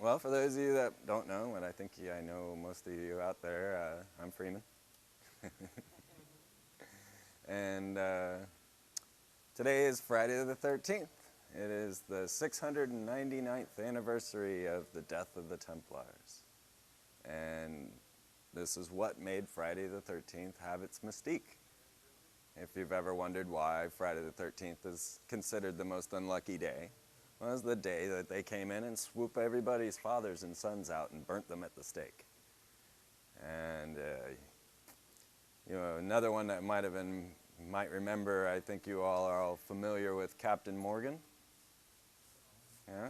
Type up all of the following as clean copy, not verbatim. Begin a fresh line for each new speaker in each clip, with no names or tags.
Well, for those of you that don't know, and I think I know most of you out there, I'm Freeman. And today is Friday the 13th. It is the 699th anniversary of the death of the Templars. And this is what made Friday the 13th have its mystique. If you've ever wondered why Friday the 13th is considered the most unlucky day, well, it was the day that they came in and swooped everybody's fathers and sons out and burnt them at the stake. And, another one that might remember, I think you all are all familiar with Captain Morgan. Yeah?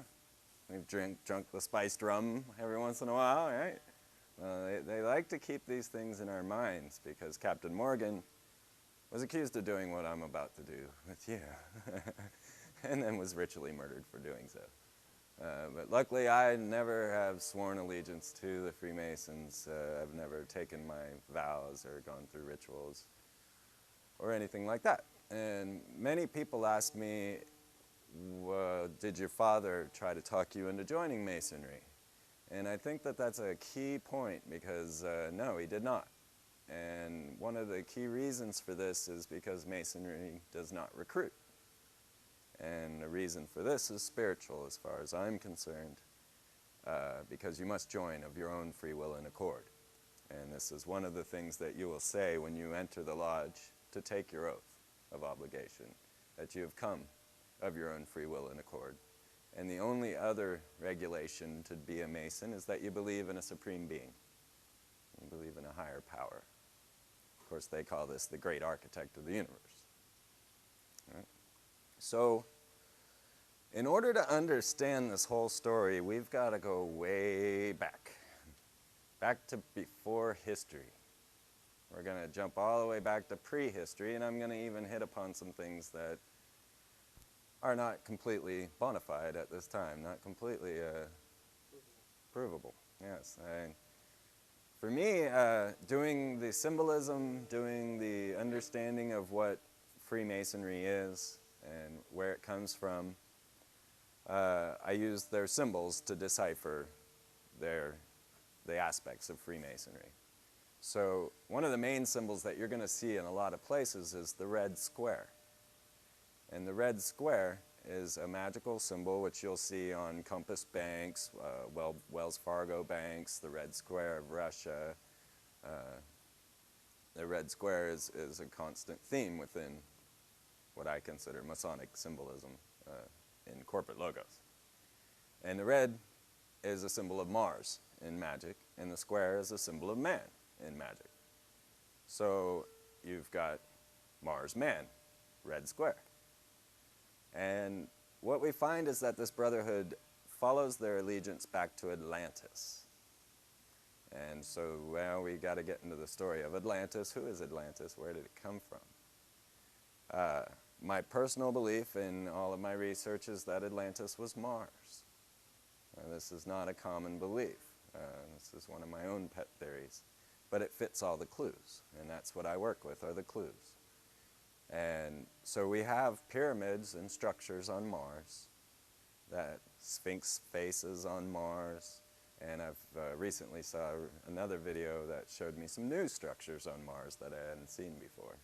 We've drunk the spiced rum every once in a while, right? They like to keep these things in our minds because Captain Morgan was accused of doing what I'm about to do with you. And then was ritually murdered for doing so. But luckily, I never have sworn allegiance to the Freemasons. I've never taken my vows or gone through rituals or anything like that. And many people ask me, did your father try to talk you into joining Masonry? And I think that that's a key point because, no, he did not. And one of the key reasons for this is because Masonry does not recruit. And the reason for this is spiritual as far as I'm concerned, because you must join of your own free will and accord. And this is one of the things that you will say when you enter the lodge to take your oath of obligation, that you have come of your own free will and accord. And the only other regulation to be a Mason is that you believe in a supreme being. You believe in a higher power. Of course, they call this the great architect of the universe. Right? So, in order to understand this whole story, we've got to go way back to before history. We're going to jump all the way back to prehistory, and I'm going to even hit upon some things that are not completely bona fide at this time, not completely provable. Yes. For me, doing the symbolism, doing the understanding of what Freemasonry is, and where it comes from, I use their symbols to decipher the aspects of Freemasonry. So one of the main symbols that you're going to see in a lot of places is the red square. And the red square is a magical symbol which you'll see on Compass banks, Wells Fargo banks, the red square of Russia. The red square is a constant theme within what I consider Masonic symbolism in corporate logos. And the red is a symbol of Mars in magic, and the square is a symbol of man in magic. So you've got Mars man, red square. And what we find is that this brotherhood follows their allegiance back to Atlantis. And so, well, we got to get into the story of Atlantis. Who is Atlantis? Where did it come from? My personal belief in all of my research is that Atlantis was Mars. This is not a common belief. This is one of my own pet theories. But it fits all the clues, and that's what I work with, are the clues. And so we have pyramids and structures on Mars, that Sphinx faces on Mars, and I've recently saw another video that showed me some new structures on Mars that I hadn't seen before.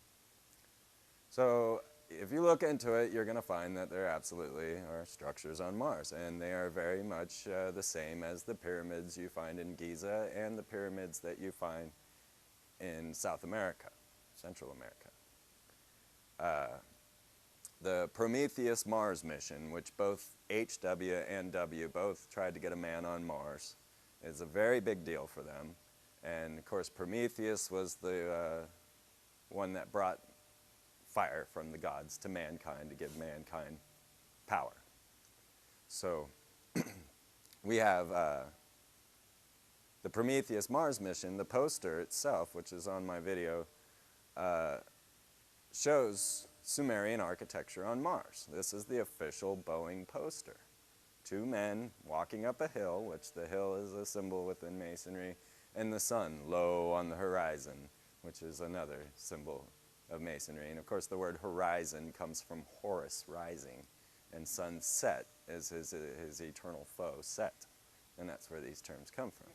So if you look into it, you're going to find that there absolutely are structures on Mars, and they are very much the same as the pyramids you find in Giza and the pyramids that you find in South America, Central America. The Prometheus Mars mission, which both HW and W both tried to get a man on Mars, is a very big deal for them. And of course, Prometheus was the one that brought fire from the gods to mankind to give mankind power. So we have the Prometheus Mars mission. The poster itself, which is on my video, shows Sumerian architecture on Mars. This is the official Boeing poster. Two men walking up a hill, which the hill is a symbol within Masonry, and the sun low on the horizon, which is another symbol of Masonry. And of course the word horizon comes from Horus rising, and sunset is his eternal foe, Set. And that's where these terms come from.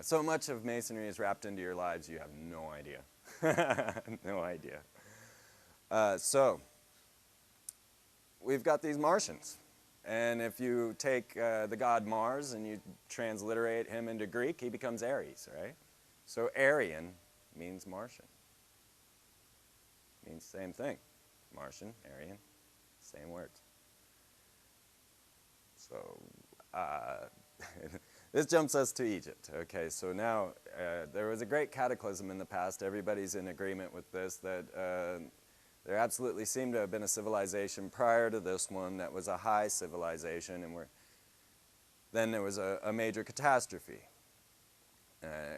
So much of Masonry is wrapped into your lives, you have no idea. No idea. So, we've got these Martians. And if you take the god Mars and you transliterate him into Greek, he becomes Aries, right? So Aryan means Martian. Means the same thing. Martian, Aryan, same words. So this jumps us to Egypt. Okay, so now there was a great cataclysm in the past. Everybody's in agreement with this, that there absolutely seemed to have been a civilization prior to this one that was a high civilization, and then there was a major catastrophe.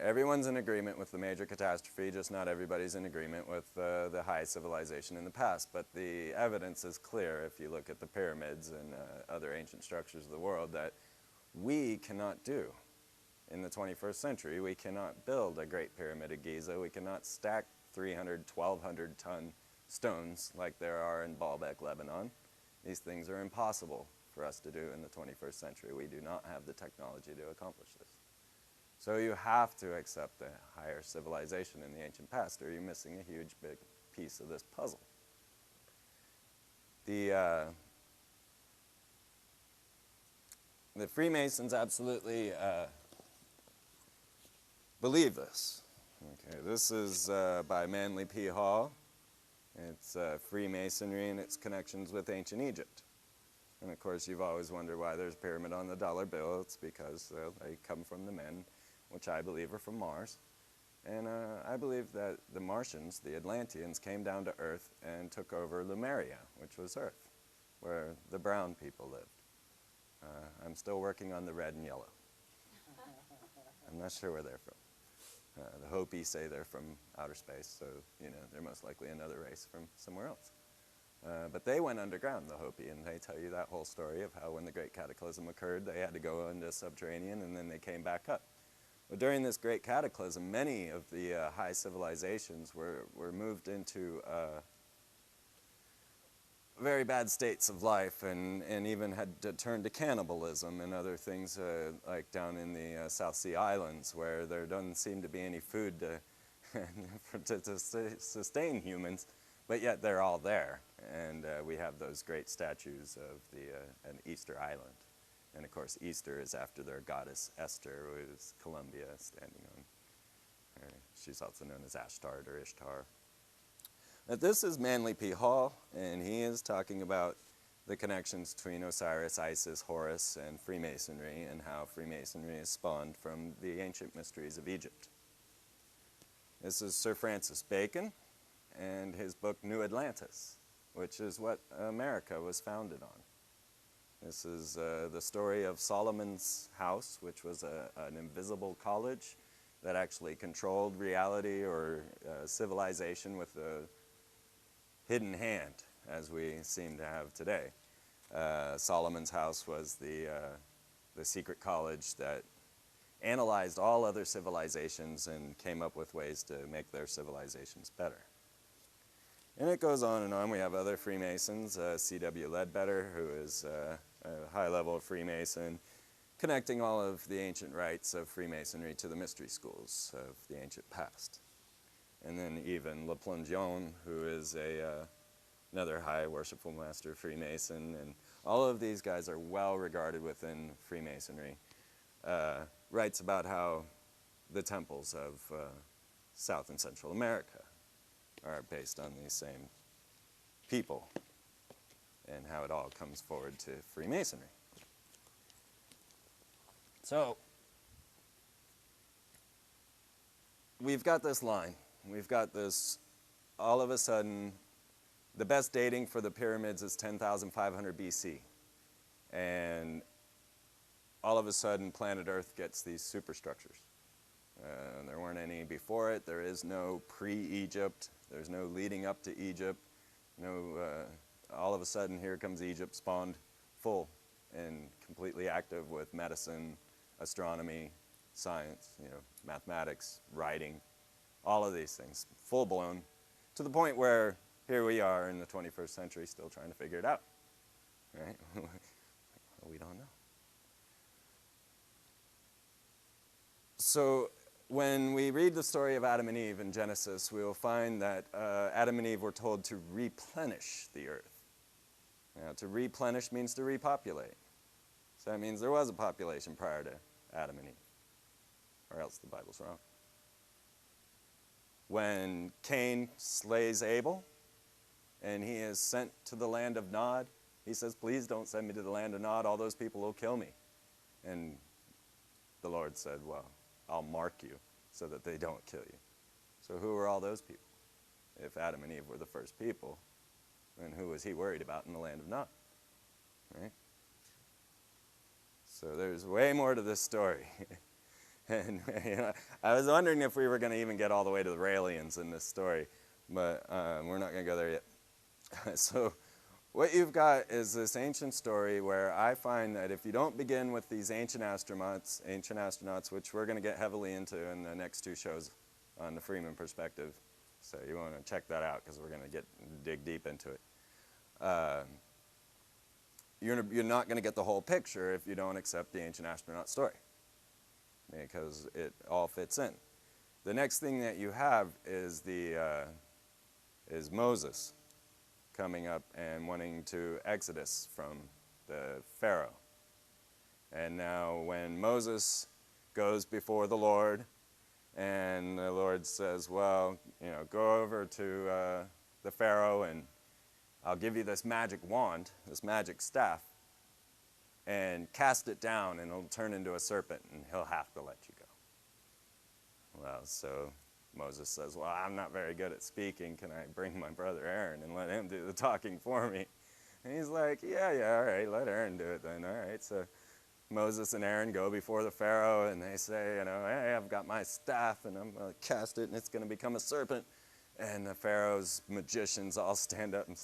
Everyone's in agreement with the major catastrophe, just not everybody's in agreement with the high civilization in the past. But the evidence is clear if you look at the pyramids and other ancient structures of the world that we cannot do in the 21st century. We cannot build a Great Pyramid of Giza. We cannot stack 300, 1,200 ton stones like there are in Baalbek, Lebanon. These things are impossible for us to do in the 21st century. We do not have the technology to accomplish this. So you have to accept the higher civilization in the ancient past, or you're missing a huge big piece of this puzzle. The Freemasons absolutely believe this. Okay, this is by Manly P. Hall. It's Freemasonry and its connections with ancient Egypt. And of course, you've always wondered why there's a pyramid on the dollar bill. It's because they come from the men, which I believe are from Mars. And I believe that the Martians, the Atlanteans, came down to Earth and took over Lemuria, which was Earth, where the brown people lived. I'm still working on the red and yellow. I'm not sure where they're from. The Hopi say they're from outer space, so you know they're most likely another race from somewhere else. But they went underground, the Hopi, and they tell you that whole story of how when the Great Cataclysm occurred, they had to go into subterranean and then they came back up. But during this Great Cataclysm, many of the high civilizations were moved into very bad states of life and even had to turn to cannibalism and other things like down in the South Sea Islands where there doesn't seem to be any food to sustain humans, but yet they're all there. And we have those great statues of an Easter Island. And of course Easter is after their goddess Esther, who is Columbia standing on her. She's also known as Ashtart or Ishtar. Now, this is Manly P. Hall, and he is talking about the connections between Osiris, Isis, Horus, and Freemasonry, and how Freemasonry is spawned from the ancient mysteries of Egypt. This is Sir Francis Bacon and his book New Atlantis, which is what America was founded on. This is the story of Solomon's house, which was an invisible college that actually controlled reality or civilization with a hidden hand, as we seem to have today. Solomon's house was the secret college that analyzed all other civilizations and came up with ways to make their civilizations better. And it goes on and on. We have other Freemasons, C.W. Ledbetter, who is a high-level Freemason, connecting all of the ancient rites of Freemasonry to the mystery schools of the ancient past. And then even Le Plongeon, who is another high worshipful master Freemason, and all of these guys are well regarded within Freemasonry, writes about how the temples of South and Central America are based on these same people and how it all comes forward to Freemasonry. So, we've got this line. We've got this, all of a sudden, the best dating for the pyramids is 10,500 BC. And all of a sudden, planet Earth gets these superstructures. There weren't any before it. There is no pre-Egypt. There's no leading up to Egypt. All of a sudden, here comes Egypt, spawned full and completely active with medicine, astronomy, science, mathematics, writing, all of these things, full-blown, to the point where here we are in the 21st century still trying to figure it out, right? We don't know. So when we read the story of Adam and Eve in Genesis, we will find that Adam and Eve were told to replenish the earth. Now, to replenish means to repopulate. So that means there was a population prior to Adam and Eve, or else the Bible's wrong. When Cain slays Abel, and he is sent to the land of Nod, he says, please don't send me to the land of Nod, all those people will kill me. And the Lord said, well, I'll mark you so that they don't kill you. So who were all those people? If Adam and Eve were the first people, then who was he worried about in the land of Nod? Right? So there's way more to this story. And I was wondering if we were going to even get all the way to the Raelians in this story, but we're not going to go there yet. So what you've got is this ancient story where I find that if you don't begin with these ancient astronauts, which we're going to get heavily into in the next two shows on the Freeman perspective, so you want to check that out because we're going to dig deep into it. You're not going to get the whole picture if you don't accept the ancient astronaut story, because it all fits in. The next thing that you have is is Moses coming up and wanting to exodus from the Pharaoh. And now when Moses goes before the Lord, and the Lord says, well, go over to the Pharaoh and I'll give you this magic wand, this magic staff, and cast it down and it'll turn into a serpent and he'll have to let you go. Well, so Moses says, well, I'm not very good at speaking. Can I bring my brother Aaron and let him do the talking for me? And he's like, yeah, all right, let Aaron do it then. All right, so Moses and Aaron go before the Pharaoh and they say, hey, I've got my staff and I'm going to cast it and it's going to become a serpent. And the Pharaoh's magicians all stand up and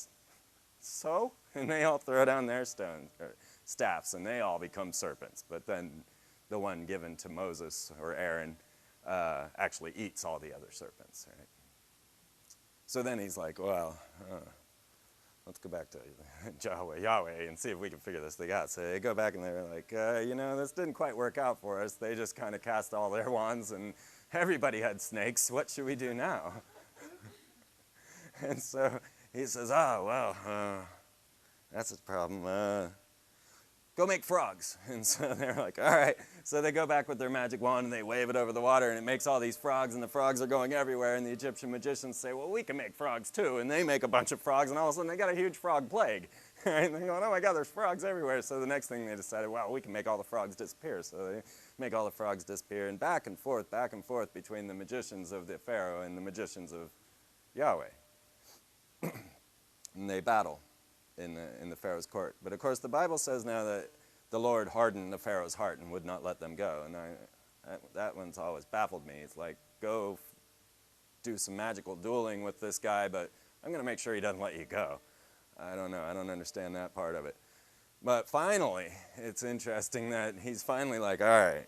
so? And they all throw down their staffs and they all become serpents. But then the one given to Moses or Aaron actually eats all the other serpents, right? So then he's like, well, let's go back to Yahweh and see if we can figure this thing out. So they go back and they're like, this didn't quite work out for us. They just kind of cast all their wands and everybody had snakes. What should we do now? And so he says, that's a problem. Go make frogs. And so they're like, all right. So they go back with their magic wand and they wave it over the water and it makes all these frogs and the frogs are going everywhere and the Egyptian magicians say, well, we can make frogs too. And they make a bunch of frogs and all of a sudden they got a huge frog plague. And they're going, oh my God, there's frogs everywhere. So the next thing they decided, well, we can make all the frogs disappear. So they make all the frogs disappear and back and forth between the magicians of the Pharaoh and the magicians of Yahweh. And they battle in the Pharaoh's court. But of course the Bible says now that the Lord hardened the Pharaoh's heart and would not let them go. And that one's always baffled me. It's like, go do some magical dueling with this guy, but I'm going to make sure he doesn't let you go. I don't know. I don't understand that part of it. But finally, it's interesting that he's finally like, all right,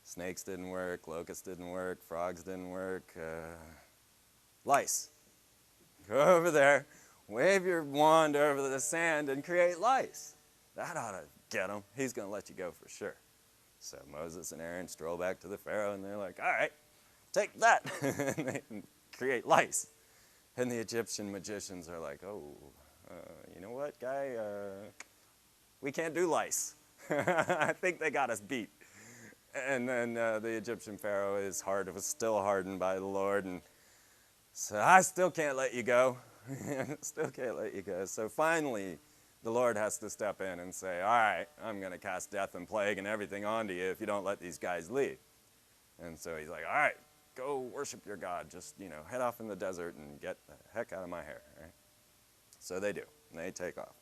snakes didn't work, locusts didn't work, frogs didn't work, lice. Go over there, wave your wand over the sand and create lice. That ought to get him. He's going to let you go for sure. So Moses and Aaron stroll back to the Pharaoh and they're like, all right, take that. And they create lice. And the Egyptian magicians are like, oh, you know what, guy? We can't do lice. I think they got us beat. And then the Egyptian Pharaoh was still hardened by the Lord. And so I still can't let you go. Still can't let you go. So finally, the Lord has to step in and say, all right, I'm going to cast death and plague and everything onto you if you don't let these guys leave. And so he's like, all right, go worship your God. Just, head off in the desert and get the heck out of my hair. Right? So they do. And they take off.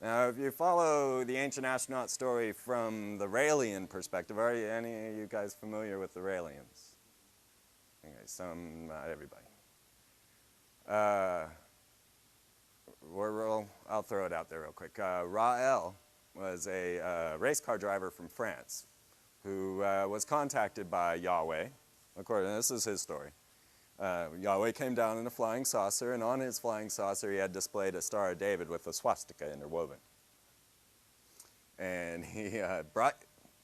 Now, if you follow the ancient astronaut story from the Raelian perspective, are any of you guys familiar with the Raelians? Okay, some, not everybody. I'll throw it out there real quick. Rael was a race car driver from France who was contacted by Yahweh. This is his story. Yahweh came down in a flying saucer, and on his flying saucer he had displayed a Star of David with a swastika interwoven. And he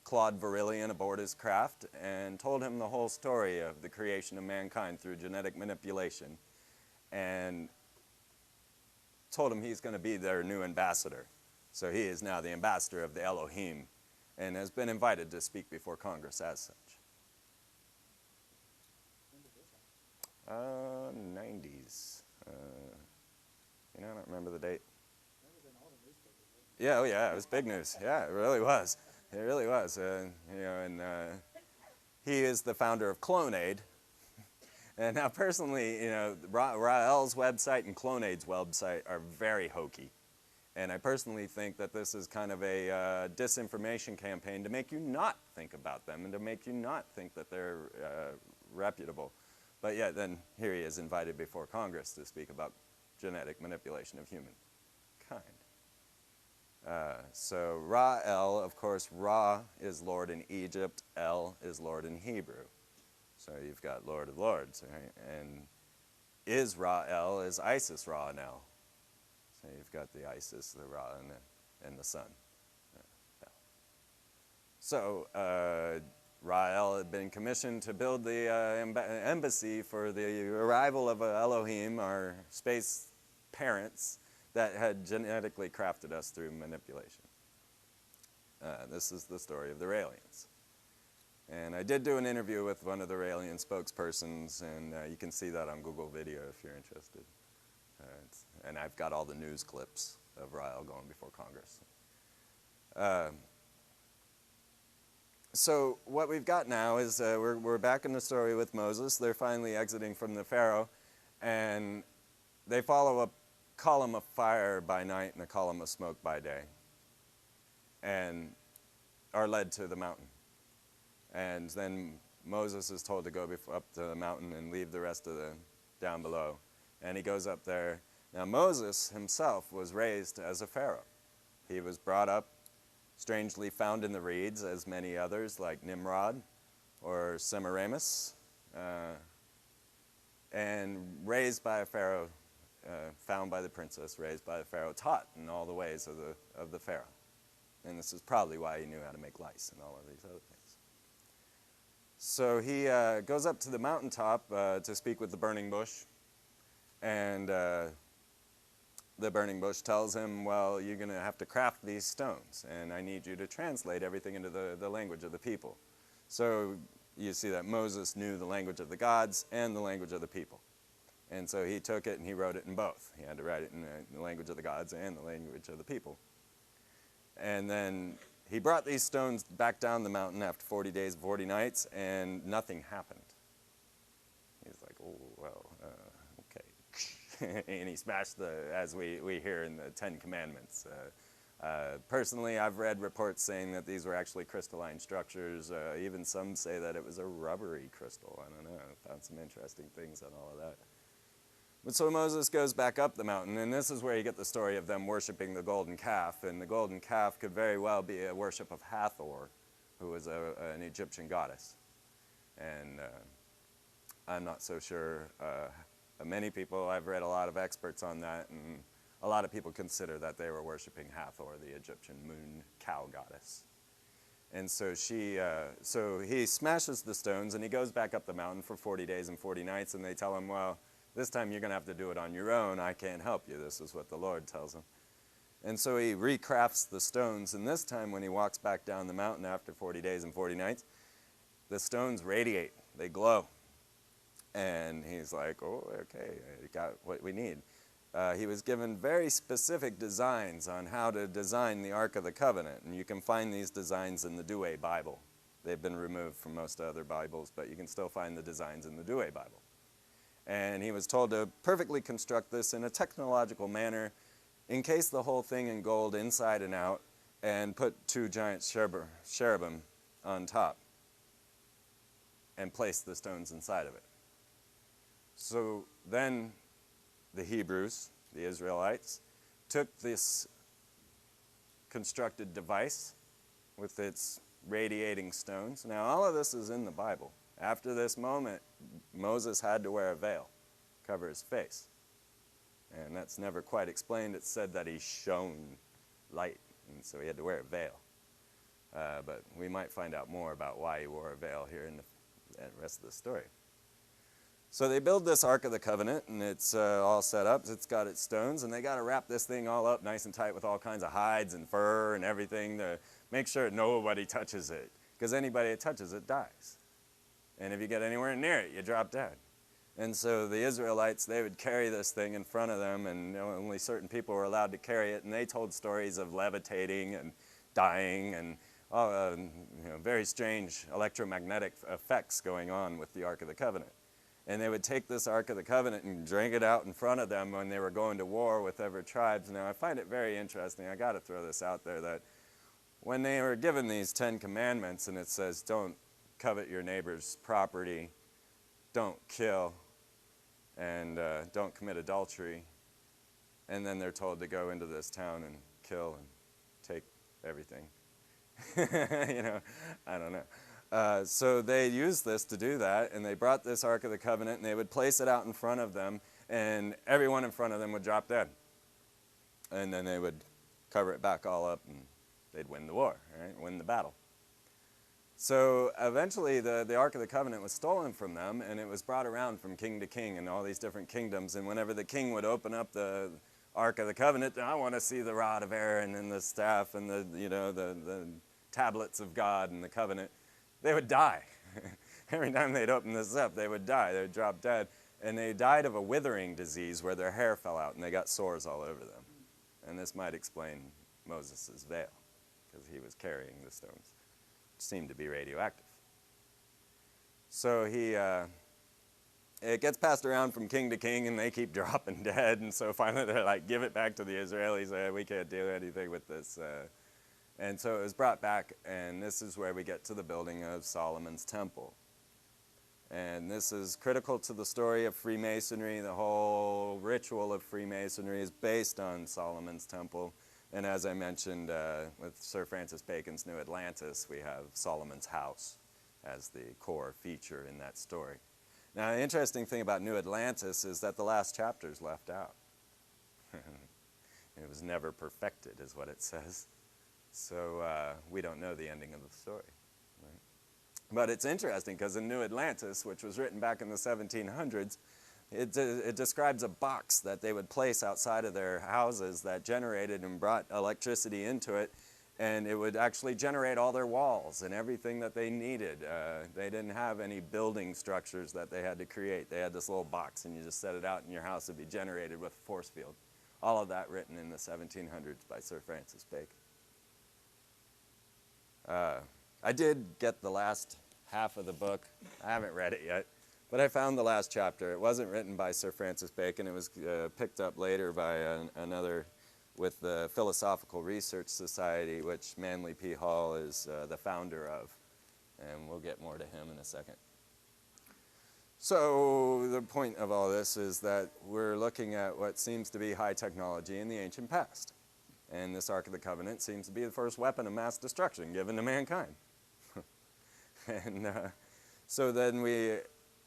Claude Virillion aboard his craft and told him the whole story of the creation of mankind through genetic manipulation, and told him he's going to be their new ambassador. So he is now the ambassador of the Elohim and has been invited to speak before Congress as such. 90s. I don't remember the date.
That was in all the newspapers, wasn't
Yeah, oh yeah, it was big news. Yeah, it really was. It really was. He is the founder of Clonaid. And now personally, Rael's website and Clonaid's website are very hokey. And I personally think that this is kind of a disinformation campaign to make you not think about them and to make you not think that they're reputable. But yet then here he is invited before Congress to speak about genetic manipulation of humankind. So Ra-El, of course, Ra is Lord in Egypt, El is Lord in Hebrew. So you've got Lord of Lords, right? And Israel is Isis Ra-El. So you've got the Isis, the Ra, and the sun. So Rael had been commissioned to build the embassy for the arrival of Elohim, our space parents, that had genetically crafted us through manipulation. This is the story of the Raelians. And I did do an interview with one of the Raelian spokespersons, and you can see that on Google Video if you're interested. And I've got all the news clips of Rael going before Congress. So what we've got now is we're back in the story with Moses. They're finally exiting from the Pharaoh, and they follow a column of fire by night and a column of smoke by day, and are led to the mountain. And then Moses is told to go up to the mountain and leave the rest of the down below. And he goes up there. Now Moses himself was raised as a pharaoh. He was brought up, strangely found in the reeds, as many others like Nimrod or Semiramis, and raised by a pharaoh, found by the princess, raised by the pharaoh, taught in all the ways of the pharaoh. And this is probably why he knew how to make lice and all of these other things. So he goes up to the mountaintop to speak with the burning bush, and the burning bush tells him, well, you're going to have to craft these stones, and I need you to translate everything into the language of the people. So you see that Moses knew the language of the gods and the language of the people. And so he took it and he wrote it in both. He had to write it in the language of the gods and the language of the people. And then he brought these stones back down the mountain after 40 days and 40 nights, and nothing happened. He's like, oh, well, okay. And he smashed as we hear in the Ten Commandments. Personally, I've read reports saying that these were actually crystalline structures. Even some say that it was a rubbery crystal. I don't know. I found some interesting things on all of that. But so Moses goes back up the mountain, and this is where you get the story of them worshiping the golden calf. And the golden calf could very well be a worship of Hathor, who was an Egyptian goddess. And I'm not so sure. Many people, I've read a lot of experts on that, and a lot of people consider that they were worshiping Hathor, the Egyptian moon cow goddess. And so so he smashes the stones, and he goes back up the mountain for 40 days and 40 nights, and they tell him, well, this time you're going to have to do it on your own. I can't help you. This is what the Lord tells him. And so he recrafts the stones, and this time when he walks back down the mountain after 40 days and 40 nights, the stones radiate. They glow. And he's like, oh, okay, I got what we need. He was given very specific designs on how to design the Ark of the Covenant, and you can find these designs in the Douay Bible. They've been removed from most other Bibles, but you can still find the designs in the Douay Bible. And he was told to perfectly construct this in a technological manner, encase the whole thing in gold inside and out, and put two giant cherubim on top, and place the stones inside of it. So then the Hebrews, the Israelites, took this constructed device with its radiating stones. Now all of this is in the Bible. After this moment, Moses had to wear a veil, cover his face. And that's never quite explained. It's said that he shone light, and so he had to wear a veil. But we might find out more about why he wore a veil here in the rest of the story. So they build this Ark of the Covenant, and it's all set up. It's got its stones, and they got to wrap this thing all up nice and tight with all kinds of hides and fur and everything to make sure nobody touches it, because anybody that touches it dies. And if you get anywhere near it, you drop dead. And so the Israelites, they would carry this thing in front of them, and only certain people were allowed to carry it, and they told stories of levitating and dying and very strange electromagnetic effects going on with the Ark of the Covenant. And they would take this Ark of the Covenant and drag it out in front of them when they were going to war with other tribes. Now, I find it very interesting. I got to throw this out there, that when they were given these 10 commandments, and it says, don't covet your neighbor's property, don't kill, and don't commit adultery, and then they're told to go into this town and kill and take everything. I don't know. So they used this to do that, and they brought this Ark of the Covenant, and they would place it out in front of them, and everyone in front of them would drop dead. And then they would cover it back all up, and they'd win the war, right? Win the battle. So eventually the Ark of the Covenant was stolen from them, and it was brought around from king to king in all these different kingdoms. And whenever the king would open up the Ark of the Covenant, I want to see the rod of Aaron and the staff and the tablets of God and the covenant, they would die. Every time they'd open this up, they would die. They would drop dead. And they died of a withering disease where their hair fell out and they got sores all over them. And this might explain Moses' veil, because he was carrying the stones, which seemed to be radioactive. So it gets passed around from king to king, and they keep dropping dead. And so finally they're like, give it back to the Israelis. We can't do anything with this. And so it was brought back, and this is where we get to the building of Solomon's temple. And this is critical to the story of Freemasonry. The whole ritual of Freemasonry is based on Solomon's temple. And as I mentioned with Sir Francis Bacon's New Atlantis, we have Solomon's house as the core feature in that story. Now, the interesting thing about New Atlantis is that the last chapter is left out. It was never perfected, is what it says. So we don't know the ending of the story. Right? But it's interesting because in New Atlantis, which was written back in the 1700s, it describes a box that they would place outside of their houses that generated and brought electricity into it, and it would actually generate all their walls and everything that they needed. They didn't have any building structures that they had to create. They had this little box, and you just set it out, and your house would be generated with a force field. All of that written in the 1700s by Sir Francis Bacon. I did get the last half of the book. I haven't read it yet, but I found the last chapter. It wasn't written by Sir Francis Bacon. It was picked up later by another with the Philosophical Research Society, which Manly P. Hall is the founder of, and we'll get more to him in a second. So the point of all this is that we're looking at what seems to be high technology in the ancient past. And this Ark of the Covenant seems to be the first weapon of mass destruction given to mankind. And so then we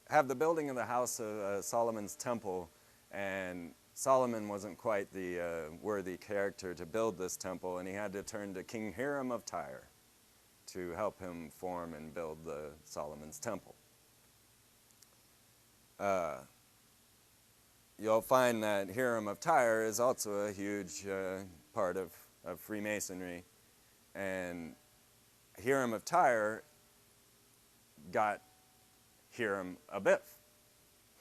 have the building of the house of Solomon's temple, and Solomon wasn't quite the worthy character to build this temple, and he had to turn to King Hiram of Tyre to help him form and build the Solomon's temple. You'll find that Hiram of Tyre is also a huge part of Freemasonry, and Hiram of Tyre got Hiram Abiff,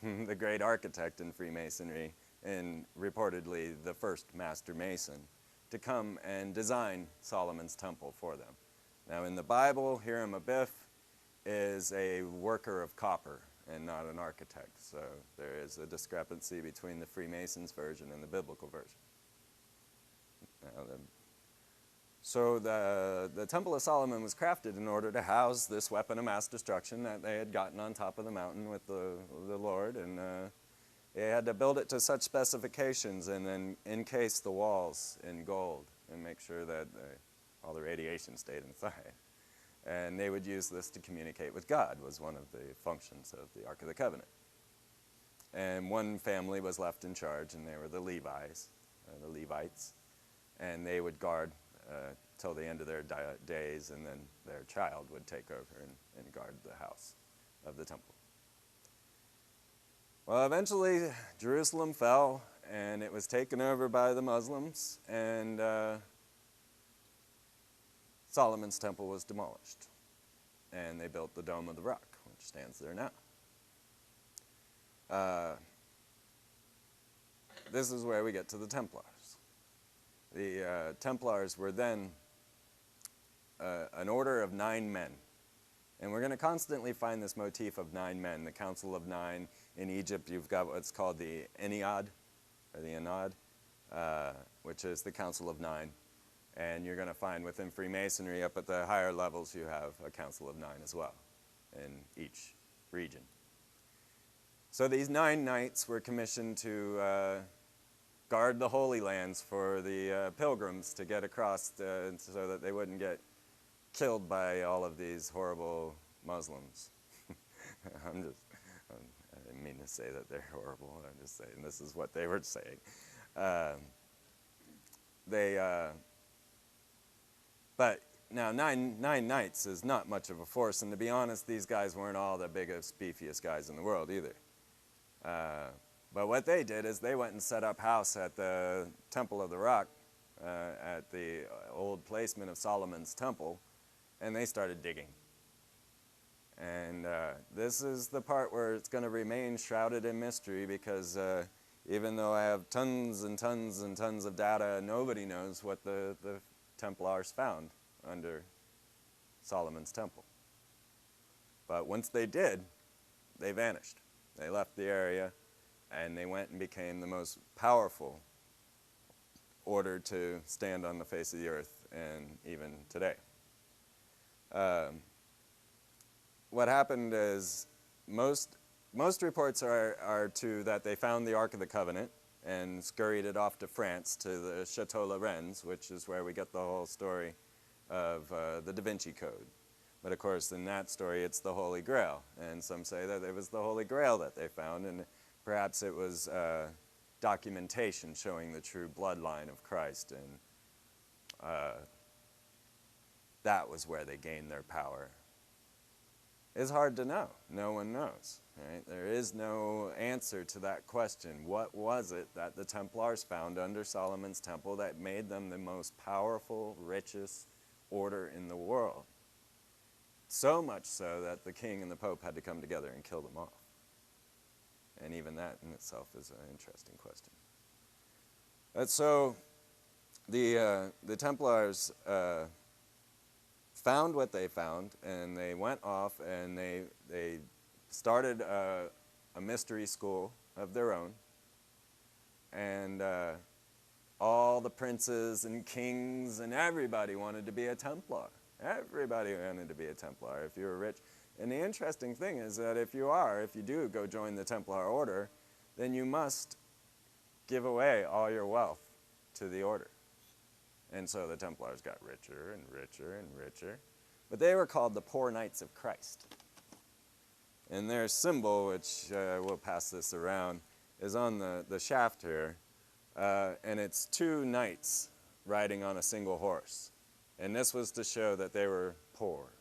the great architect in Freemasonry, and reportedly the first master mason, to come and design Solomon's temple for them. Now in the Bible, Hiram Abiff is a worker of copper and not an architect, so there is a discrepancy between the Freemasons' version and the biblical version. So the Temple of Solomon was crafted in order to house this weapon of mass destruction that they had gotten on top of the mountain with the Lord, and they had to build it to such specifications and then encase the walls in gold and make sure that all the radiation stayed inside. And they would use this to communicate with God, was one of the functions of the Ark of the Covenant. And one family was left in charge, and they were the Levites, and they would guard till the end of their days, and then their child would take over and guard the house of the temple. Well, eventually Jerusalem fell, and it was taken over by the Muslims, and Solomon's temple was demolished, and they built the Dome of the Rock, which stands there now. This is where we get to the Templars. The Templars were then an order of 9 men. And we're going to constantly find this motif of 9 men, the Council of 9. In Egypt, you've got what's called the Ennead, or the Ennead, which is the Council of 9. And you're going to find within Freemasonry, up at the higher levels, you have a Council of 9 as well in each region. So these 9 knights were commissioned to guard the Holy Lands for the pilgrims to get across so that they wouldn't get killed by all of these horrible Muslims. I didn't mean to say that they're horrible. I'm just saying this is what they were saying. But now 9 knights is not much of a force, and to be honest, these guys weren't all the biggest, beefiest guys in the world either. But what they did is they went and set up house at the Temple of the Rock, at the old placement of Solomon's temple, and they started digging. And this is the part where it's going to remain shrouded in mystery, because even though I have tons and tons and tons of data, nobody knows what the Templars found under Solomon's temple. But once they did, they vanished. They left the area, and they went and became the most powerful order to stand on the face of the earth, and even today. What happened is most reports are that they found the Ark of the Covenant and scurried it off to France to the Chateau Lorenz, which is where we get the whole story of the Da Vinci Code. But of course, in that story, it's the Holy Grail, and some say that it was the Holy Grail that they found, and perhaps it was documentation showing the true bloodline of Christ, and that was where they gained their power. It's hard to know. No one knows. Right? There is no answer to that question. What was it that the Templars found under Solomon's temple that made them the most powerful, richest order in the world? So much so that the king and the pope had to come together and kill them off. And even that in itself is an interesting question. So the Templars found what they found, and they went off and they started a mystery school of their own. And all the princes and kings and everybody wanted to be a Templar. Everybody wanted to be a Templar if you were rich. And the interesting thing is that if you do go join the Templar order, then you must give away all your wealth to the order. And so the Templars got richer and richer and richer. But they were called the Poor Knights of Christ. And their symbol, which we'll pass this around, is on the shaft here. And it's 2 knights riding on a single horse. And this was to show that they were poor.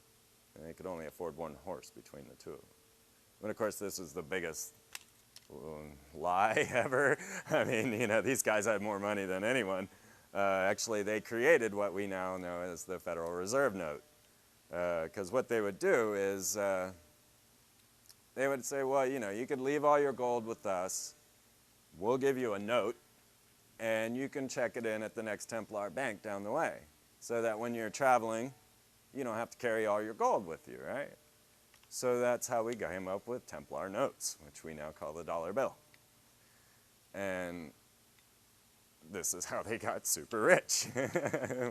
And they could only afford 1 horse between the 2 of them. But of course, this is the biggest lie ever. I mean, you know, these guys had more money than anyone. Actually, they created what we now know as the Federal Reserve Note. Because what they would do is they would say, well, you know, you could leave all your gold with us. We'll give you a note, and you can check it in at the next Templar bank down the way, so that when you're traveling, you don't have to carry all your gold with you, right? So that's how we came up with Templar notes, which we now call the dollar bill. And this is how they got super rich,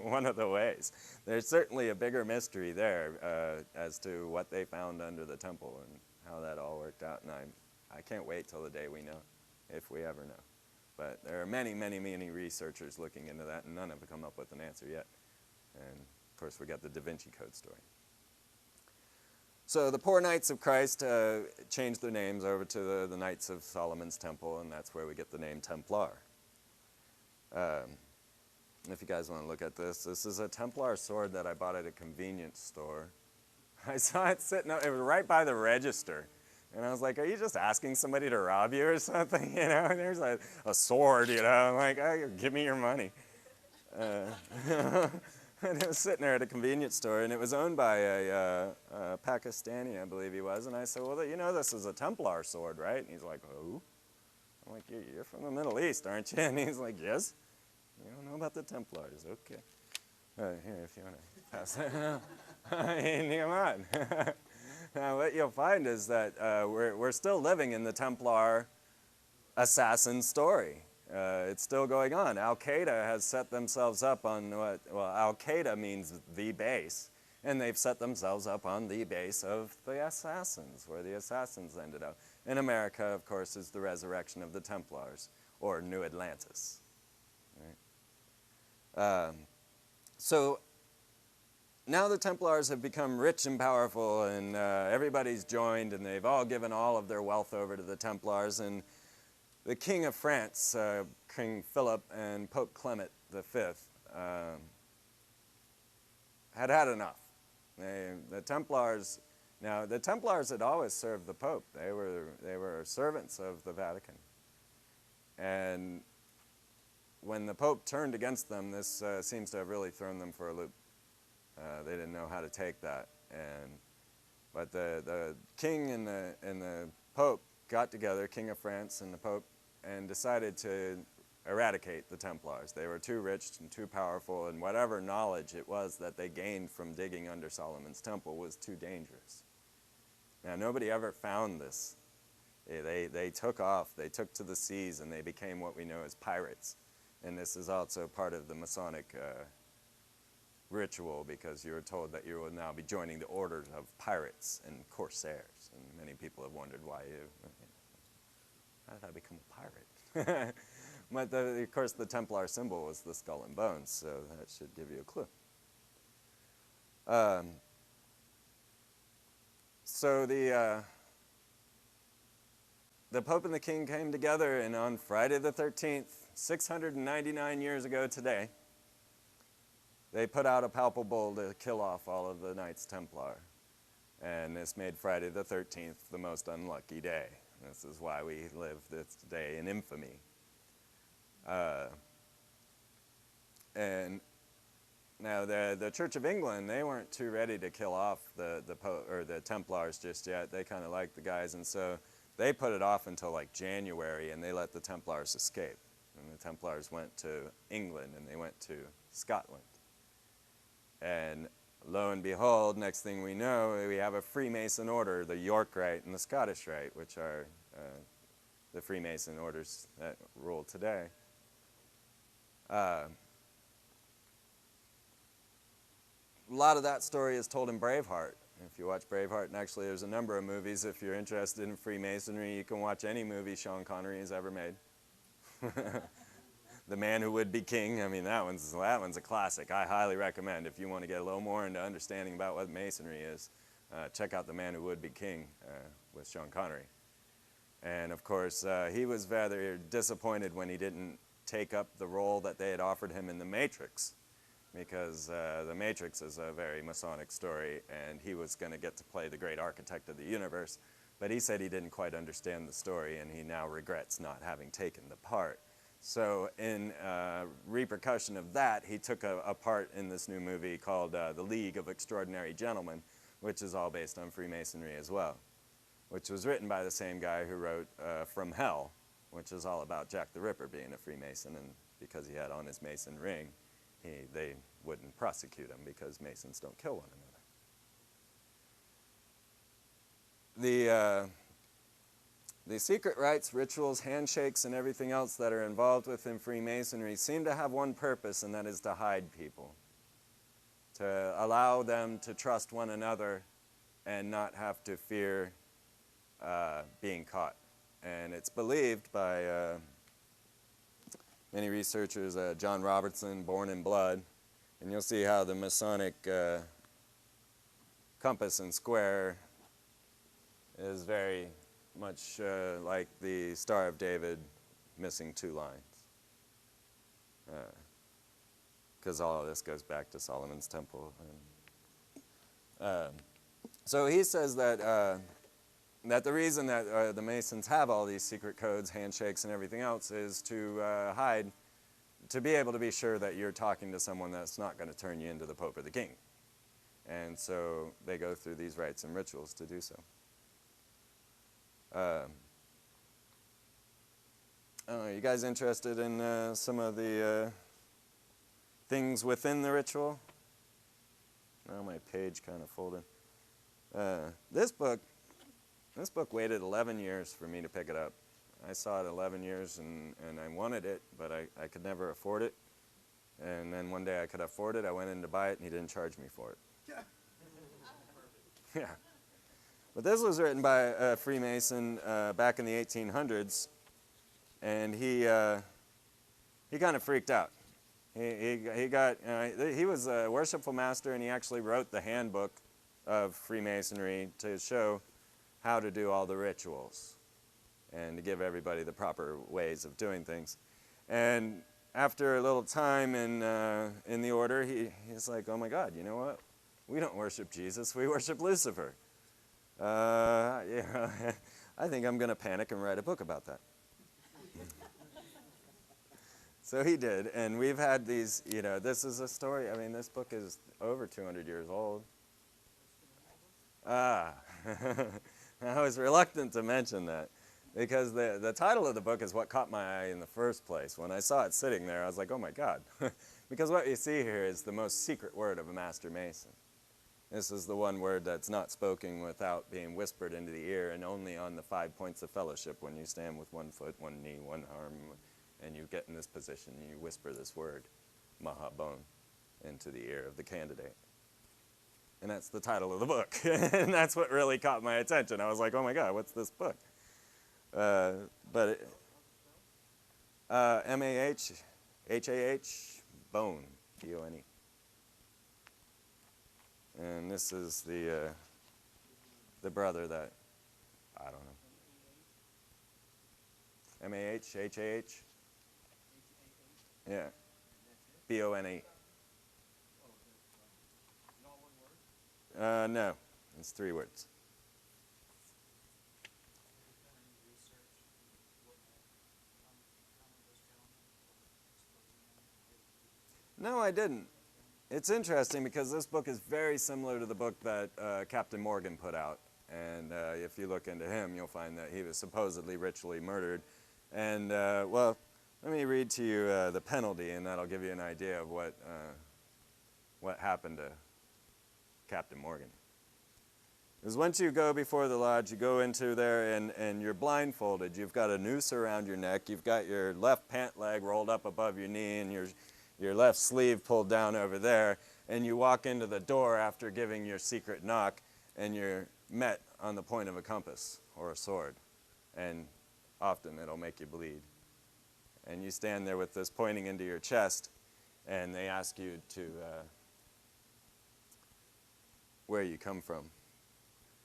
one of the ways. There's certainly a bigger mystery there as to what they found under the temple and how that all worked out. And I can't wait till the day we know, if we ever know. But there are many, many, many researchers looking into that, and none have come up with an answer yet. And of course, we got the Da Vinci Code story. So the Poor Knights of Christ changed their names over to the Knights of Solomon's Temple, and that's where we get the name Templar. if you guys want to look at this, this is a Templar sword that I bought at a convenience store. I saw it sitting up, it was right by the register. And I was like, are you just asking somebody to rob you or something? You know, and there's a sword, you know. I'm like, oh, give me your money. And it was sitting there at a convenience store, and it was owned by a Pakistani, I believe he was. And I said, well, you know this is a Templar sword, right? And he's like, who? I'm like, you're from the Middle East, aren't you? And he's like, yes. You don't know about the Templars, okay. Here, if you want to pass it. I mean, come on. Now, what you'll find is that we're still living in the Templar assassin story. It's still going on. Al-Qaeda has set themselves up on what, well, Al-Qaeda means the base, and they've set themselves up on the base of the assassins, where the assassins ended up. In America, of course, is the resurrection of the Templars, or New Atlantis. Right? So now the Templars have become rich and powerful, and everybody's joined, and they've all given all of their wealth over to the Templars. And the King of France, King Philip, and Pope Clement V had enough. The Templars, now the Templars had always served the Pope. They were servants of the Vatican. And when the Pope turned against them, this seems to have really thrown them for a loop. They didn't know how to take that. But the King and the Pope got together, King of France and the Pope, and decided to eradicate the Templars. They were too rich and too powerful, and whatever knowledge it was that they gained from digging under Solomon's temple was too dangerous. Now, nobody ever found this. They took off, they took to the seas, and they became what we know as pirates. And this is also part of the Masonic ritual, because you were told that you will now be joining the orders of pirates and corsairs. And many people have wondered why how did I become a pirate? But of course the Templar symbol was the skull and bones, so that should give you a clue. So the Pope and the King came together, and on Friday the 13th, 699 years ago today, they put out a papal bull to kill off all of the Knights Templar. And this made Friday the 13th the most unlucky day. This is why we live this day in infamy. And now the Church of England, they weren't too ready to kill off the Templars just yet. They kind of liked the guys, and so they put it off until like January, and they let the Templars escape. And the Templars went to England, and they went to Scotland. And lo and behold, next thing we know, we have a Freemason order, the York Rite and the Scottish Rite, which are the Freemason orders that rule today. A lot of that story is told in Braveheart. If you watch Braveheart, and actually there's a number of movies, if you're interested in Freemasonry, you can watch any movie Sean Connery has ever made. The Man Who Would Be King, I mean, that one's a classic. I highly recommend, if you want to get a little more into understanding about what Masonry is, check out The Man Who Would Be King with Sean Connery. And of course, he was rather disappointed when he didn't take up the role that they had offered him in The Matrix, because The Matrix is a very Masonic story, and he was going to get to play the great architect of the universe, but he said he didn't quite understand the story, and he now regrets not having taken the part. So in repercussion of that, he took a part in this new movie called The League of Extraordinary Gentlemen, which is all based on Freemasonry as well, which was written by the same guy who wrote From Hell, which is all about Jack the Ripper being a Freemason, and because he had on his Mason ring, they wouldn't prosecute him because Masons don't kill one another. The secret rites, rituals, handshakes, and everything else that are involved within Freemasonry seem to have one purpose, and that is to hide people, to allow them to trust one another and not have to fear being caught. And it's believed by many researchers, John Robertson, Born in Blood, and you'll see how the Masonic compass and square is very much like the Star of David missing two lines. because all of this goes back to Solomon's temple. So he says that that the reason that the Masons have all these secret codes, handshakes, and everything else is to hide, to be able to be sure that you're talking to someone that's not going to turn you into the Pope or the King. And so they go through these rites and rituals to do so. You guys interested in some of the things within the ritual? Oh, my page kind of folded. This book waited 11 years for me to pick it up. I saw it 11 years and I wanted it, but I could never afford it. And then one day I could afford it. I went in to buy it and he didn't charge me for it. Yeah. But this was written by a Freemason back in the 1800s, and he kind of freaked out. He was a worshipful master, and he actually wrote the handbook of Freemasonry to show how to do all the rituals and to give everybody the proper ways of doing things. And after a little time in the order, he's like, oh my God, you know what? We don't worship Jesus, we worship Lucifer. I think I'm going to panic and write a book about that. So he did, and we've had these, this is a story, this book is over 200 years old. I was reluctant to mention that, because the title of the book is what caught my eye in the first place. When I saw it sitting there, I was like, oh my God. Because what you see here is the most secret word of a Master Mason. This is the one word that's not spoken without being whispered into the ear, and only on the 5 points of fellowship, when you stand with 1 foot, 1 knee, 1 arm, and you get in this position, and you whisper this word, Mahabon, into the ear of the candidate. And that's the title of the book. And that's what really caught my attention. I was like, oh my God, what's this book? M-A-H-H-A-H, bone, B-O-N-E. And this is the brother that, I don't know. M-A-H-H-A-H? Yeah. B-O-N-E. No, it's 3 words. No, I didn't. It's interesting because this book is very similar to the book that Captain Morgan put out. And if you look into him, you'll find that he was supposedly ritually murdered. And, well, let me read to you the penalty, and that'll give you an idea of what happened to Captain Morgan. Because once you go before the lodge, you go into there and you're blindfolded. You've got a noose around your neck. You've got your left pant leg rolled up above your knee, and your left sleeve pulled down over there, and you walk into the door after giving your secret knock, and you're met on the point of a compass or a sword, and often it'll make you bleed. And you stand there with this pointing into your chest, and they ask you to where you come from.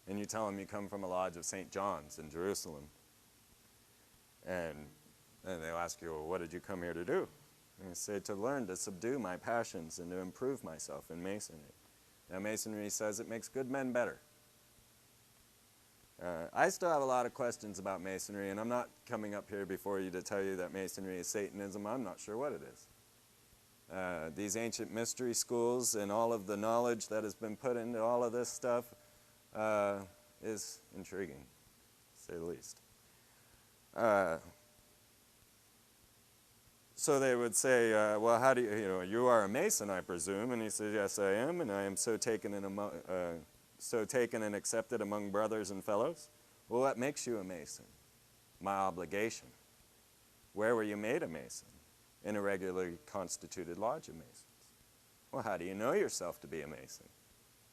And you tell them you come from a lodge of St. John's in Jerusalem. And they'll ask you, well, what did you come here to do? And you say, to learn to subdue my passions and to improve myself in Masonry. Now, Masonry says it makes good men better. I still have a lot of questions about Masonry, and I'm not coming up here before you to tell you that Masonry is Satanism. I'm not sure what it is. These ancient mystery schools and all of the knowledge that has been put into all of this stuff is intriguing, to say the least. So they would say, well, how do you are a Mason, I presume? And he says, yes, I am, and I am so taken and accepted among brothers and fellows. Well, what makes you a Mason? My obligation. Where were you made a Mason? In a regularly constituted lodge of Masons. Well, how do you know yourself to be a Mason?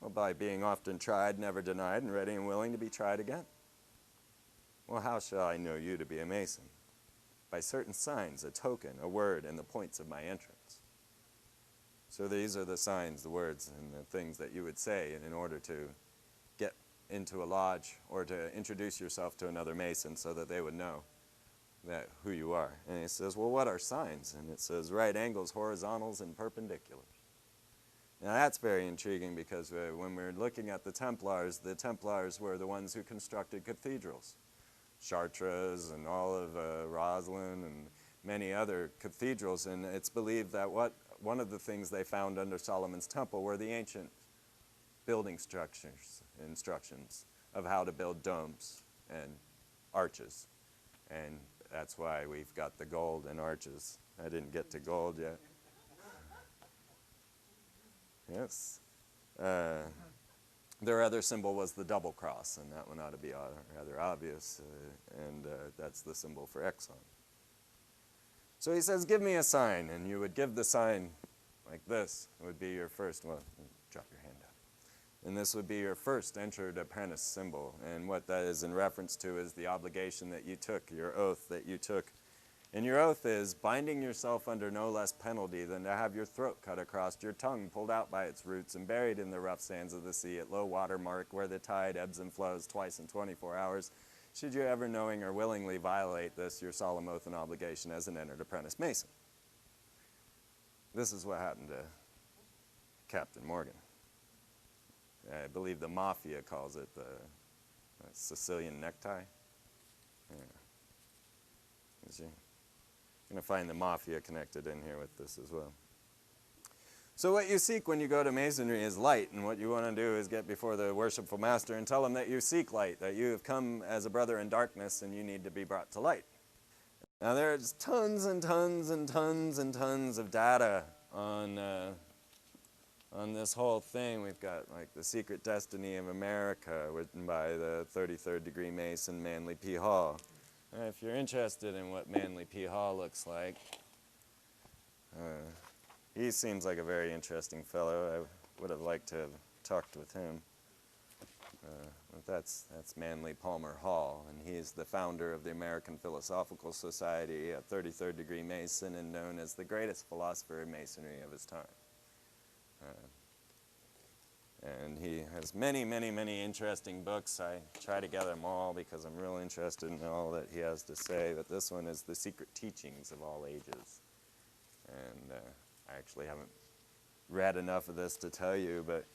Well, by being often tried, never denied, and ready and willing to be tried again. Well, how shall I know you to be a Mason? By certain signs, a token, a word, and the points of my entrance. So these are the signs, the words, and the things that you would say in order to get into a lodge or to introduce yourself to another Mason so that they would know that who you are. And he says, well, what are signs? And it says right angles, horizontals, and perpendiculars. Now that's very intriguing because when we're looking at the Templars were the ones who constructed cathedrals. Chartres and all of Roslin and many other cathedrals, and it's believed that one of the things they found under Solomon's temple were the ancient building instructions of how to build domes and arches, and that's why we've got the gold and arches. I didn't get to gold yet. Yes. Their other symbol was the double cross, and that one ought to be rather obvious, and that's the symbol for Exxon. So he says, give me a sign, and you would give the sign like this. It would be your first, well, drop your hand up. And this would be your first entered apprentice symbol, and what that is in reference to is the obligation that you took, your oath that you took. And your oath is binding yourself under no less penalty than to have your throat cut across, your tongue pulled out by its roots and buried in the rough sands of the sea at low water mark where the tide ebbs and flows twice in 24 hours. Should you ever knowing or willingly violate this, your solemn oath and obligation as an entered apprentice mason. This is what happened to Captain Morgan. I believe the mafia calls it the Sicilian necktie. Yeah. You see? You're going to find the mafia connected in here with this as well. So what you seek when you go to Masonry is light, and what you want to do is get before the worshipful master and tell him that you seek light, that you have come as a brother in darkness and you need to be brought to light. Now there's tons and tons and tons and tons of data on this whole thing. We've got like The Secret Destiny of America, written by the 33rd degree Mason Manly P. Hall. If you're interested in what Manly P. Hall looks like, he seems like a very interesting fellow. I would have liked to have talked with him. But that's Manly Palmer Hall, and he's the founder of the American Philosophical Society, a 33rd degree Mason, and known as the greatest philosopher in Masonry of his time. And he has many, many, many interesting books. I try to gather them all because I'm real interested in all that he has to say. But this one is The Secret Teachings of All Ages. And I actually haven't read enough of this to tell you, but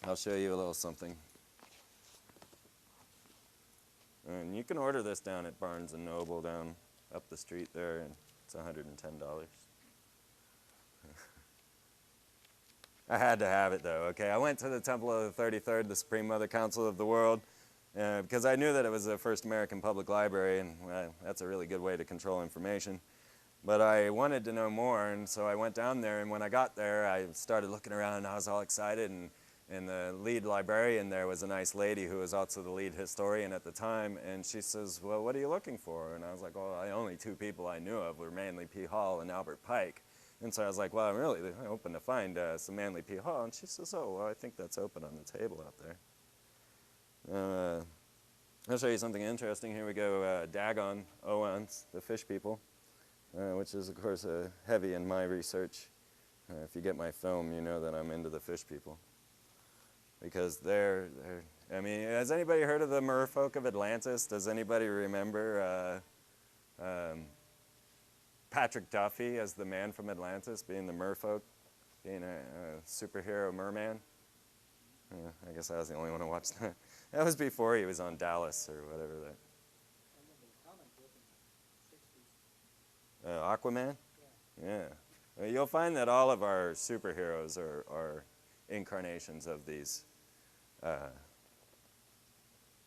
I'll show you a little something. And you can order this down at Barnes & Noble down up the street there, and it's $110. I had to have it, though, okay? I went to the Temple of the 33rd, the Supreme Mother Council of the World, because I knew that it was the first American public library, and well, that's a really good way to control information. But I wanted to know more, and so I went down there, and when I got there, I started looking around, and I was all excited, and the lead librarian there was a nice lady who was also the lead historian at the time, and she says, well, what are you looking for? And I was like, well, the only two people I knew of were Manly P. Hall and Albert Pike. And so I was like, well, I'm really hoping to find some Manly P. Hall. And she says, oh, well, I think that's open on the table out there. I'll show you something interesting. Here we go, Dagon Owens, the fish people, which is, of course, heavy in my research. If you get my film, you know that I'm into the fish people. Because I mean, has anybody heard of the merfolk of Atlantis? Does anybody remember Patrick Duffy as the man from Atlantis, being the merfolk, being a superhero merman? I guess I was the only one who watched that. That was before he was on Dallas or whatever that. Aquaman? Yeah. Well, you'll find that all of our superheroes are incarnations of these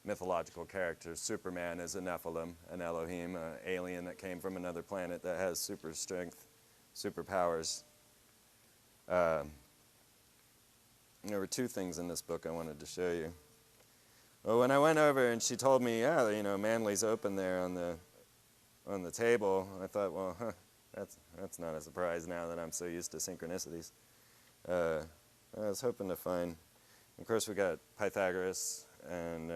mythological characters. Superman is a Nephilim, an Elohim, an alien that came from another planet that has super strength, superpowers. There were two things in this book I wanted to show you. Well, when I went over and she told me, yeah, you know, Manly's open there on the table, I thought, well, that's not a surprise now that I'm so used to synchronicities. I was hoping to find, of course, we got Pythagoras, and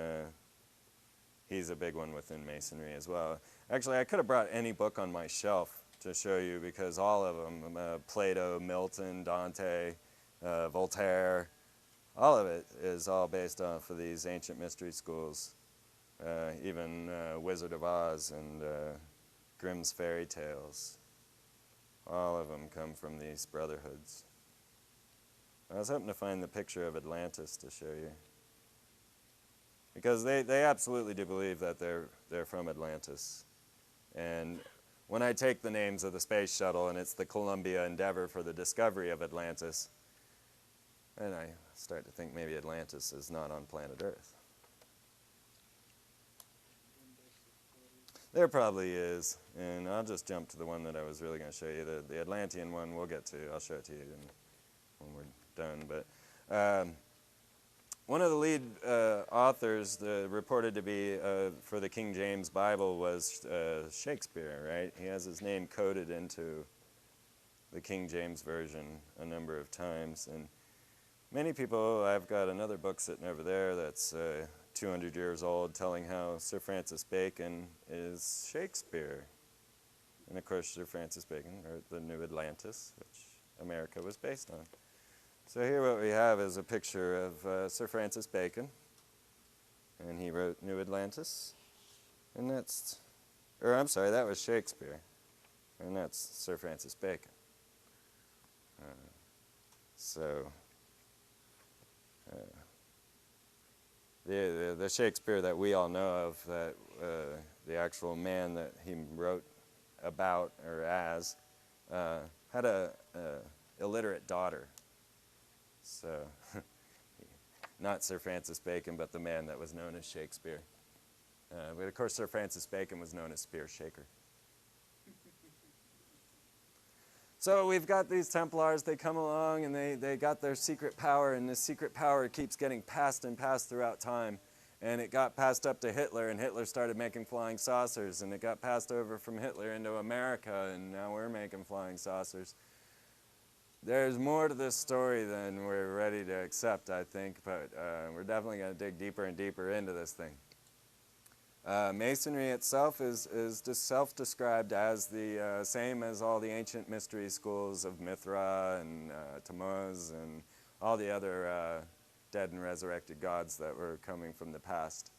he's a big one within Masonry as well. Actually, I could have brought any book on my shelf to show you because all of them, Plato, Milton, Dante, Voltaire, all of it is all based off of these ancient mystery schools. even Wizard of Oz and Grimm's fairy tales. All of them come from these brotherhoods. I was hoping to find the picture of Atlantis to show you, because they absolutely do believe that they're from Atlantis. And when I take the names of the space shuttle and it's the Columbia Endeavor for the discovery of Atlantis, and I start to think maybe Atlantis is not on planet Earth. There probably is, and I'll just jump to the one that I was really going to show you. The Atlantean one we'll get to. I'll show it to you when we're done. But one of the lead authors reported to be for the King James Bible was Shakespeare, right? He has his name coded into the King James Version a number of times. And many people, I've got another book sitting over there that's 200 years old, telling how Sir Francis Bacon is Shakespeare. And of course, Sir Francis Bacon wrote the New Atlantis, which America was based on. So here what we have is a picture of Sir Francis Bacon, and he wrote New Atlantis, and that's, or I'm sorry, that was Shakespeare, and that's Sir Francis Bacon. The Shakespeare that we all know of, that the actual man that he wrote about or as, had a illiterate daughter. So, not Sir Francis Bacon, but the man that was known as Shakespeare. But of course, Sir Francis Bacon was known as Spear Shaker. So we've got these Templars, they come along and they got their secret power, and this secret power keeps getting passed and passed throughout time. And it got passed up to Hitler, and Hitler started making flying saucers, and it got passed over from Hitler into America, and now we're making flying saucers. There's more to this story than we're ready to accept, I think, but we're definitely going to dig deeper and deeper into this thing. Masonry itself is just self-described as the same as all the ancient mystery schools of Mithra and Tammuz and all the other dead and resurrected gods that were coming from the past.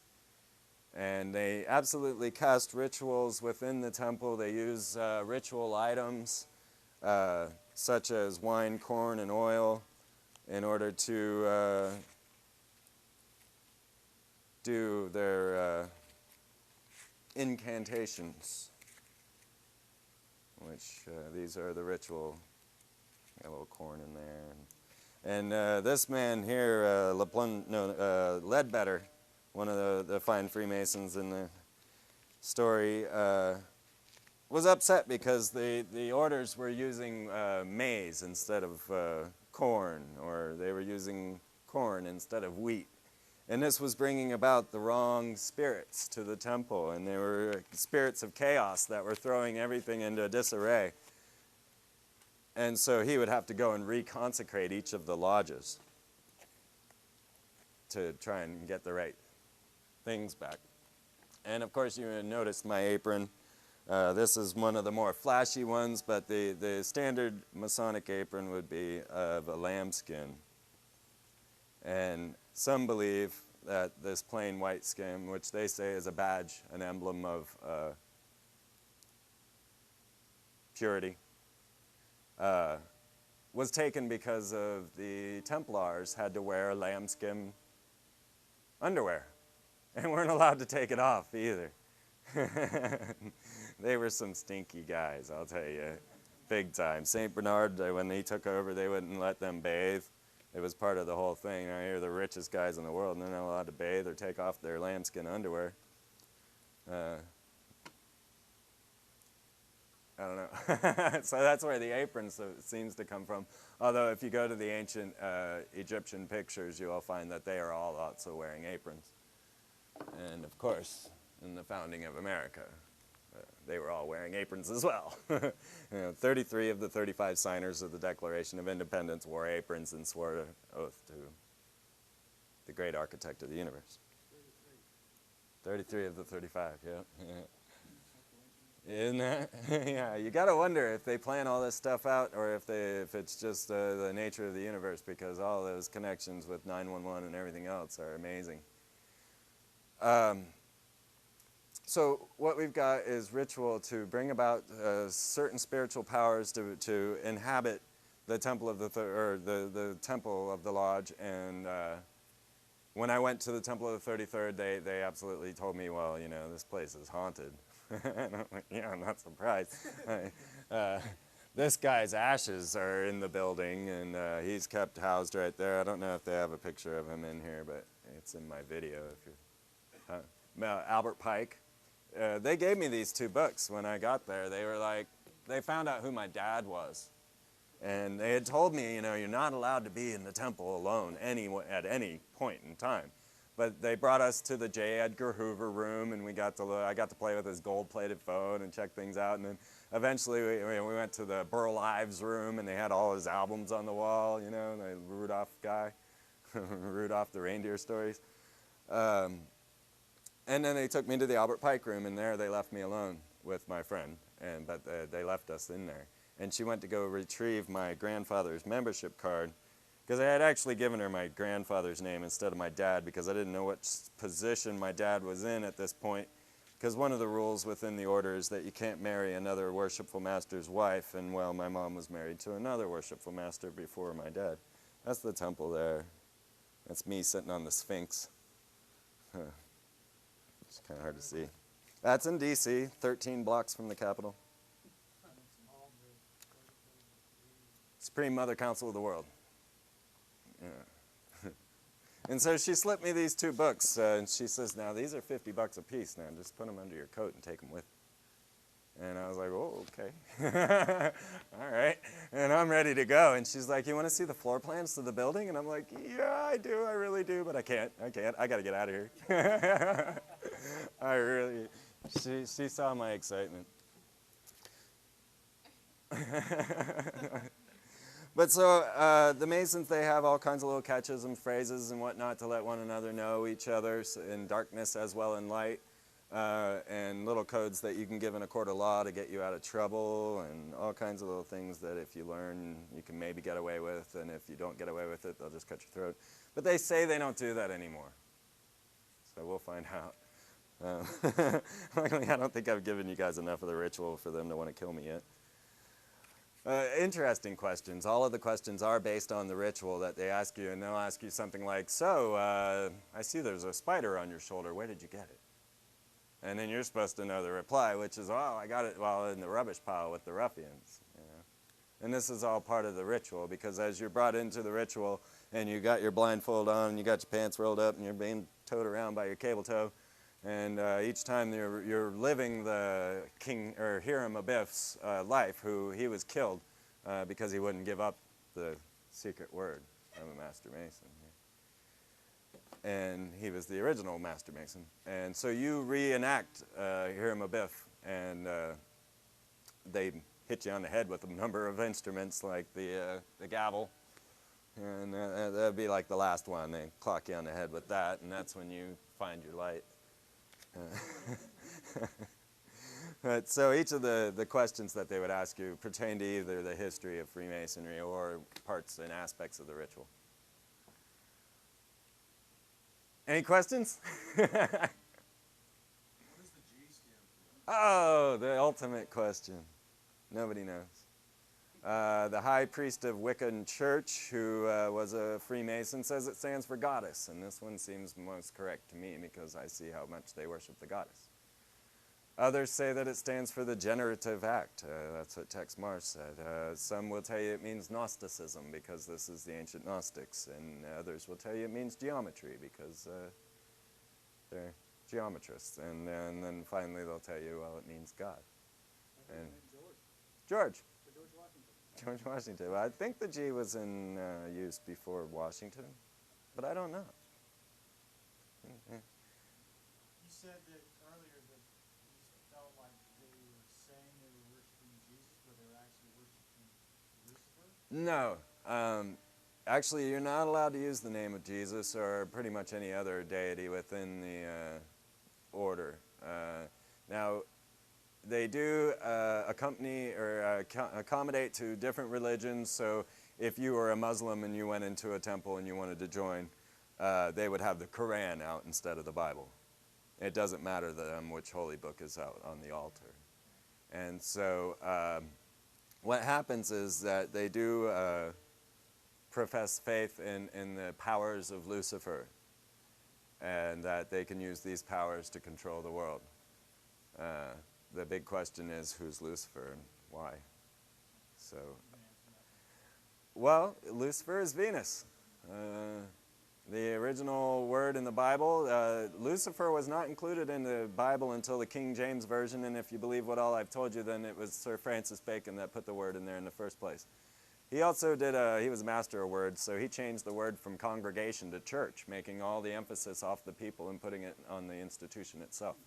And they absolutely cast rituals within the temple. They use ritual items such as wine, corn, and oil in order to do their incantations, which these are the ritual. Got a little corn in there. And this man here, Ledbetter, one of the fine Freemasons in the story, was upset because the orders were using maize instead of corn, or they were using corn instead of wheat. And this was bringing about the wrong spirits to the temple, and they were spirits of chaos that were throwing everything into disarray. And so he would have to go and reconsecrate each of the lodges to try and get the right things back. And of course, you noticed my apron. This is one of the more flashy ones, but the standard Masonic apron would be of a lambskin. And some believe that this plain white skin, which they say is a badge, an emblem of purity, was taken because of the Templars had to wear lambskin underwear and weren't allowed to take it off either. They were some stinky guys, I'll tell you, big time. St. Bernard, when he took over, they wouldn't let them bathe. It was part of the whole thing. Now, you're the richest guys in the world, and they're not allowed to bathe or take off their lambskin underwear. I don't know. So that's where the apron seems to come from. Although if you go to the ancient Egyptian pictures, you will find that they are all also wearing aprons. And of course, in the founding of America, they were all wearing aprons as well. 33 of the 35 signers of the Declaration of Independence wore aprons and swore an oath to the great architect of the universe. 33 of the 35, yeah. Isn't that? Yeah, you got to wonder if they plan all this stuff out or if it's just the nature of the universe, because all those connections with 911 and everything else are amazing. So what we've got is ritual to bring about certain spiritual powers to inhabit the temple of the temple of the lodge. And when I went to the temple of the 33rd, they absolutely told me, well, you know, this place is haunted. And I'm like, yeah, I'm not surprised. This guy's ashes are in the building, and he's kept housed right there. I don't know if they have a picture of him in here, but it's in my video. If you're Albert Pike. They gave me these 2 books when I got there. They were like, they found out who my dad was. And they had told me, you know, you're not allowed to be in the temple alone at any point in time. But they brought us to the J. Edgar Hoover room, and I got to play with his gold-plated phone and check things out. And then eventually we went to the Burl Ives room, and they had all his albums on the wall, you know, the Rudolph guy, Rudolph the reindeer stories. And then they took me to the Albert Pike room, and there they left me alone with my friend, but they left us in there. And she went to go retrieve my grandfather's membership card, because I had actually given her my grandfather's name instead of my dad, because I didn't know what position my dad was in at this point, because one of the rules within the order is that you can't marry another worshipful master's wife, and well, my mom was married to another worshipful master before my dad. That's the temple there. That's me sitting on the Sphinx. It's kind of hard to see. That's in D.C., 13 blocks from the Capitol. Supreme Mother Council of the World. Yeah. And so she slipped me these 2 books, and she says, now these are $50 a piece. Now just put them under your coat and take them with you. And I was like, oh, okay. All right. And I'm ready to go. And she's like, you want to see the floor plans to the building? And I'm like, yeah, I do. I really do. But I can't. I got to get out of here. She saw my excitement. But so the Masons, they have all kinds of little catechism phrases and whatnot to let one another know each other in darkness as well in light. And little codes that you can give in a court of law to get you out of trouble, and all kinds of little things that if you learn, you can maybe get away with, and if you don't get away with it, they'll just cut your throat. But they say they don't do that anymore. So we'll find out. Luckily, I don't think I've given you guys enough of the ritual for them to want to kill me yet. Interesting questions. All of the questions are based on the ritual that they ask you, and they'll ask you something like, so, I see there's a spider on your shoulder. Where did you get it? And then you're supposed to know the reply, which is, oh, I got it in the rubbish pile with the ruffians. You know? And this is all part of the ritual, because as you're brought into the ritual and you got your blindfold on and you got your pants rolled up and you're being towed around by your cable tow, and each time you're living the King or Hiram Abiff's life, who he was killed because he wouldn't give up the secret word of a Master Mason. And he was the original Master Mason. And so you reenact Hiram Abiff, and they hit you on the head with a number of instruments like the gavel, and that'd be like the last one. They clock you on the head with that, and that's when you find your light. But so each of the questions that they would ask you pertain to either the history of Freemasonry or parts and aspects of the ritual. Any questions?
What does the G stand for?
Oh, the ultimate question. Nobody knows. The high priest of Wiccan Church, who was a Freemason, says it stands for goddess, and this one seems most correct to me because I see how much they worship the goddess. Others say that it stands for the generative act. That's what Tex Marsh said. Some will tell you it means Gnosticism because this is the ancient Gnostics, and others will tell you it means geometry because they're geometrists. And then finally they'll tell you, well, it means God. And George.
George Washington.
George Washington. Well, I think the G was in use before Washington, but I don't know.
You said that earlier that you felt like they were saying they were worshiping Jesus, but they were actually worshiping Lucifer?
No. Actually, you're not allowed to use the name of Jesus or pretty much any other deity within the order. Now, they do accompany or accommodate to different religions. So if you were a Muslim and you went into a temple and you wanted to join, they would have the Quran out instead of the Bible. It doesn't matter to them which holy book is out on the altar. And so what happens is that they do profess faith in the powers of Lucifer, and that they can use these powers to control the world. The big question is, who's Lucifer and why? So, well, Lucifer is Venus. The original word in the Bible, Lucifer was not included in the Bible until the King James Version, and if you believe what all I've told you, then it was Sir Francis Bacon that put the word in there in the first place. He also did, he was a master of words, so he changed the word from congregation to church, making all the emphasis off the people and putting it on the institution itself.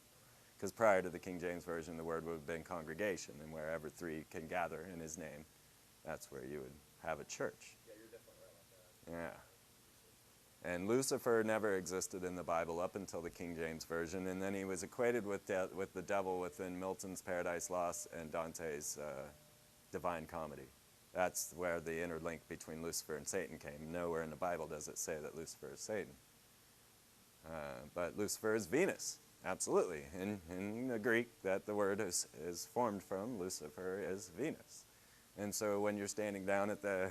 Because prior to the King James Version, the word would have been congregation, and wherever three can gather in his name, that's where you would have a church.
Yeah, you're definitely right about that.
Yeah. And Lucifer never existed in the Bible up until the King James Version, and then he was equated with the devil within Milton's Paradise Lost and Dante's Divine Comedy. That's where the interlink between Lucifer and Satan came. Nowhere in the Bible does it say that Lucifer is Satan. But Lucifer is Venus, absolutely. In the Greek, that the word is formed from, Lucifer is Venus. And so when you're standing down at the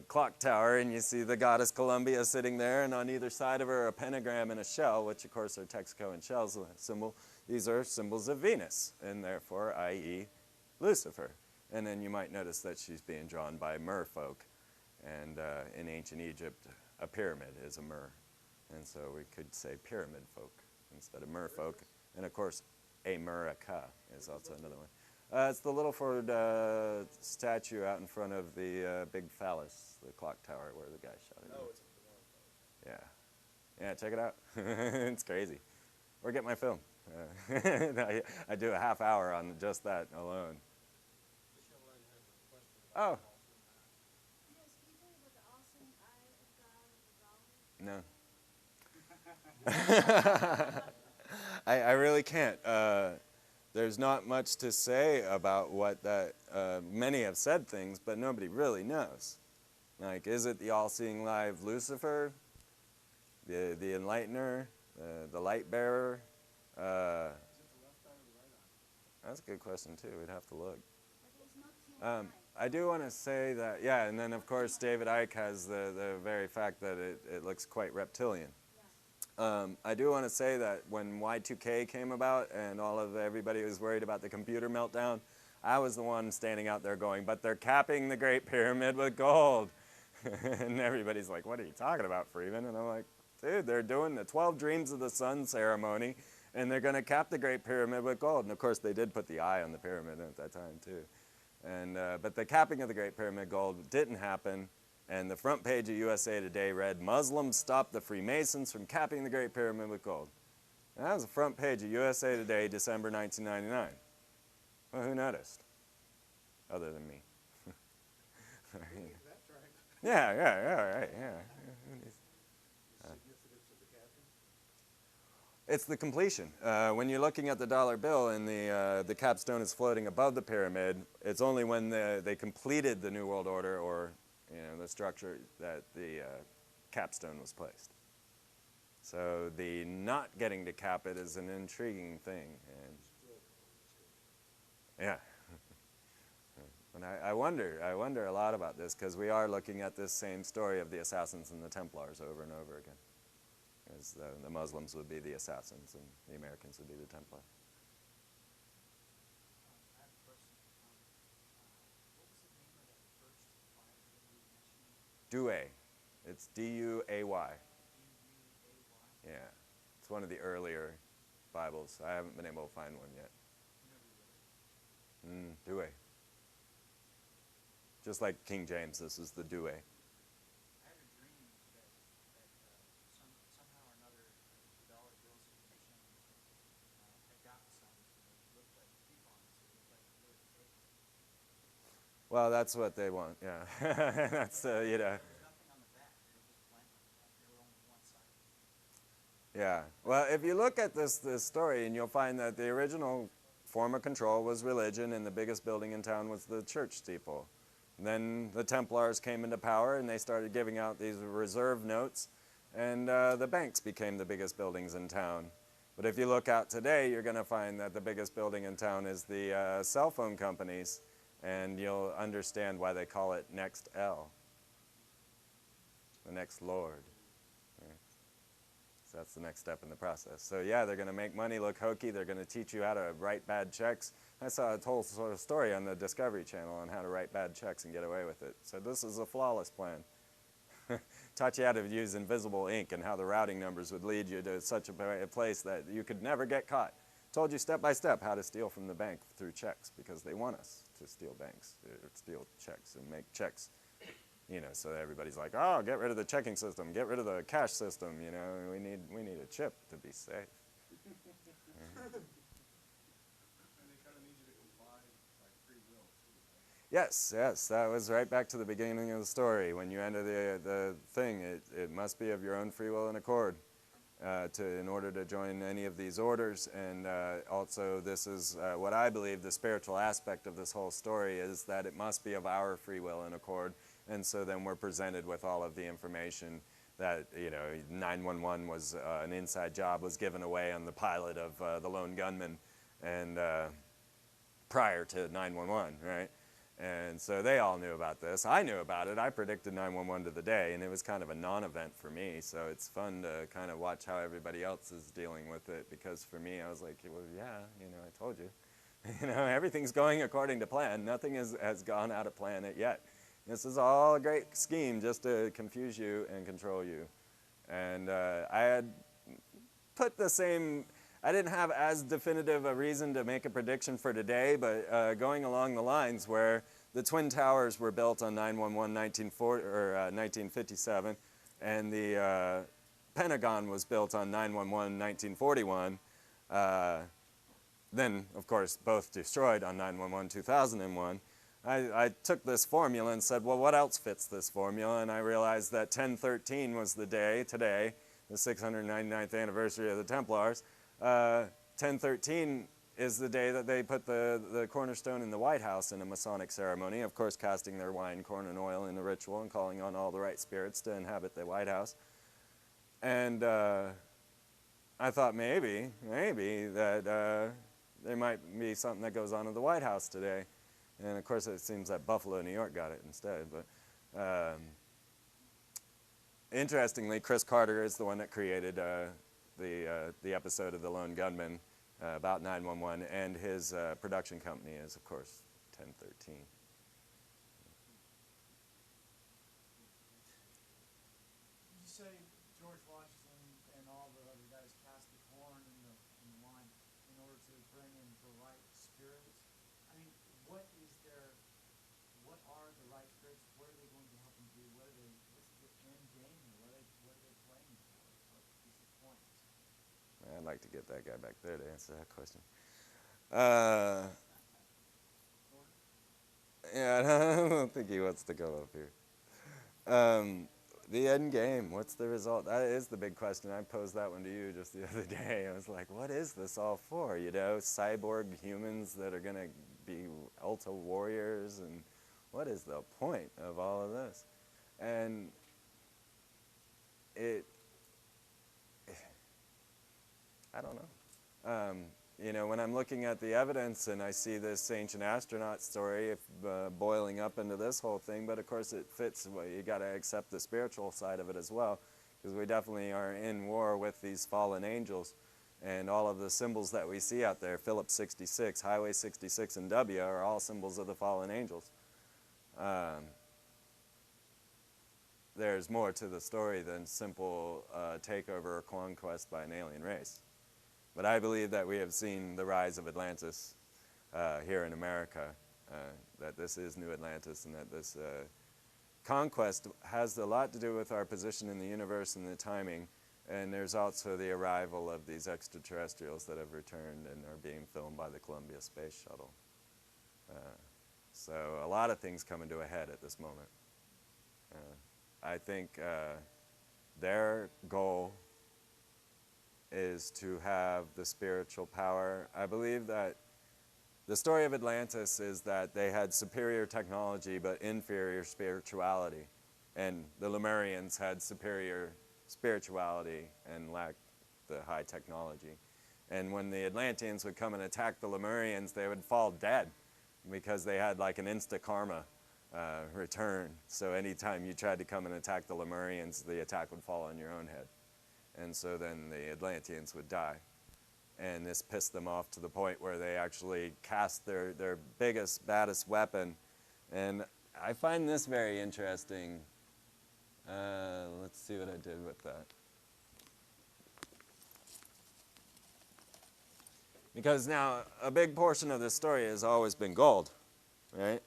clock tower and you see the goddess Columbia sitting there, and on either side of her a pentagram and a shell, which of course are Texaco and Shell's symbol, these are symbols of Venus, and therefore, i.e., Lucifer. And then you might notice that she's being drawn by merfolk, and in ancient Egypt, a pyramid is a mer. And so we could say pyramid folk instead of merfolk. And of course, America is also another one. It's the Littleford statue out in front of the big phallus, the clock tower where the guy shot it.
Oh, it's the one.
Yeah. Yeah, check it out. It's crazy. Or get my film. I do a half hour on just that alone.
This young lady has a question
Oh.
about
Yes, can you tell me about the awesome eye of God of the dollar?
I really can't. There's not much to say about what that, many have said things, but nobody really knows. Like, is it the all-seeing live Lucifer, the enlightener, the light bearer?
Is it the left eye or the right eye?
That's a good question too, we'd have to look.
But there's no king eye.
I do want to say that, yeah, and then of course David Icke has the very fact that it looks quite reptilian. I do want to say that when Y2K came about and everybody was worried about the computer meltdown, I was the one standing out there going, but they're capping the Great Pyramid with gold. And everybody's like, what are you talking about, Freeman? And I'm like, dude, they're doing the 12 Dreams of the Sun ceremony, and they're going to cap the Great Pyramid with gold. And of course, they did put the eye on the pyramid at that time, too. And, but the capping of the Great Pyramid gold didn't happen. And the front page of USA Today read, Muslims stop the Freemasons from capping the Great Pyramid with gold. And that was the front page of USA Today, December 1999. Well, who noticed? Other than me.
That's right.
Yeah, right, yeah.
The significance of the captain?
It's the completion. When you're looking at the dollar bill and the capstone is floating above the pyramid, it's only when they completed the New World Order or the structure that the capstone was placed. So the not getting to cap it is an intriguing thing. And yeah. And I wonder a lot about this because we are looking at this same story of the assassins and the Templars over and over again. As the Muslims would be the assassins and the Americans would be the Templars.
I have a question. What was the name of that first Bible that you mentioned?
Douay. It's D-U-A-Y.
D-U-A-Y?
Yeah. It's one of the earlier Bibles. I haven't been able to find one yet.
You never read it?
Douay. Just like King James, this is the Douay.
I had a dream that somehow or another the dollar bill situation had gotten some that looked like coupons. It looked like really fake.
Well, that's what they want, yeah. That's,
There was nothing on the back. They were just blank on the back. They were only one-sided.
Yeah. Well, if you look at this story, and you'll find that the original form of control was religion, and the biggest building in town was the church steeple. And then the Templars came into power, and they started giving out these reserve notes, and the banks became the biggest buildings in town. But if you look out today, you're going to find that the biggest building in town is the cell phone companies, and you'll understand why they call it Next L, the next Lord. Right? So that's the next step in the process. So yeah, they're going to make money look hokey. They're going to teach you how to write bad checks. I saw a whole sort of story on the Discovery Channel on how to write bad checks and get away with it. So this is a flawless plan. Taught you how to use invisible ink and how the routing numbers would lead you to such a place that you could never get caught. Told you step by step how to steal from the bank through checks, because they want us to steal banks, or steal checks and make checks, you know, so that everybody's like, oh, get rid of the checking system, get rid of the cash system, you know, we need a chip to be safe. Yes, yes, that was right back to the beginning of the story. When you enter the thing, it must be of your own free will and accord in order to join any of these orders. And also, this is what I believe the spiritual aspect of this whole story is, that it must be of our free will and accord. And so then we're presented with all of the information that, you know, 911 was an inside job was given away on the pilot of the lone gunman, and prior to 911, right? And so they all knew about this. I knew about it. I predicted 911 to the day, and it was kind of a non-event for me. So it's fun to kind of watch how everybody else is dealing with it, because for me, I was like, well, yeah, you know, I told you. You know, everything's going according to plan. Nothing has gone out of plan yet. This is all a great scheme just to confuse you and control you. And I had put the same... I didn't have as definitive a reason to make a prediction for today, but going along the lines where the Twin Towers were built on 9/11 1957, and the Pentagon was built on 9/11 1941, then, of course, both destroyed on 9/11 2001. I took this formula and said, well, what else fits this formula? And I realized that 10/13 was the day, today, the 699th anniversary of the Templars. 10/13 is the day that they put the cornerstone in the White House in a Masonic ceremony, of course casting their wine, corn, and oil in the ritual and calling on all the right spirits to inhabit the White House. And I thought maybe that there might be something that goes on at the White House today. And of course it seems that Buffalo, New York got it instead. But interestingly, Chris Carter is the one that created the episode of The Lone Gunman about 911, and his production company is, of course, 10/13.
Did you say George Washington and all the other guys cast the corn in the wine in order to bring in the right spirits? I mean, what are the right spirits? What are they going to help them do? What's the end game here? What are they playing for? What's the point?
I'd like to get that guy back there to answer that question. Yeah, I don't think he wants to go up here. The end game, what's the result? That is the big question. I posed that one to you just the other day. I was like, what is this all for? You know, cyborg humans that are going to be ultra warriors, and what is the point of all of this? And I don't know. You know, when I'm looking at the evidence and I see this ancient astronaut story boiling up into this whole thing, but of course it fits, well, you got to accept the spiritual side of it as well, because we definitely are in war with these fallen angels, and all of the symbols that we see out there, Phillips 66, Highway 66, and W, are all symbols of the fallen angels. There's more to the story than simple takeover or conquest by an alien race. But I believe that we have seen the rise of Atlantis here in America, that this is New Atlantis, and that this conquest has a lot to do with our position in the universe and the timing. And there's also the arrival of these extraterrestrials that have returned and are being filmed by the Columbia Space Shuttle. So a lot of things coming to a head at this moment. I think their goal is to have the spiritual power. I believe that the story of Atlantis is that they had superior technology but inferior spirituality, and the Lemurians had superior spirituality and lacked the high technology. And when the Atlanteans would come and attack the Lemurians, they would fall dead because they had like an insta karma return. So anytime you tried to come and attack the Lemurians, the attack would fall on your own head. And so then the Atlanteans would die. And this pissed them off to the point where they actually cast their biggest, baddest weapon. And I find this very interesting. Let's see what I did with that. Because now, a big portion of this story has always been gold, right?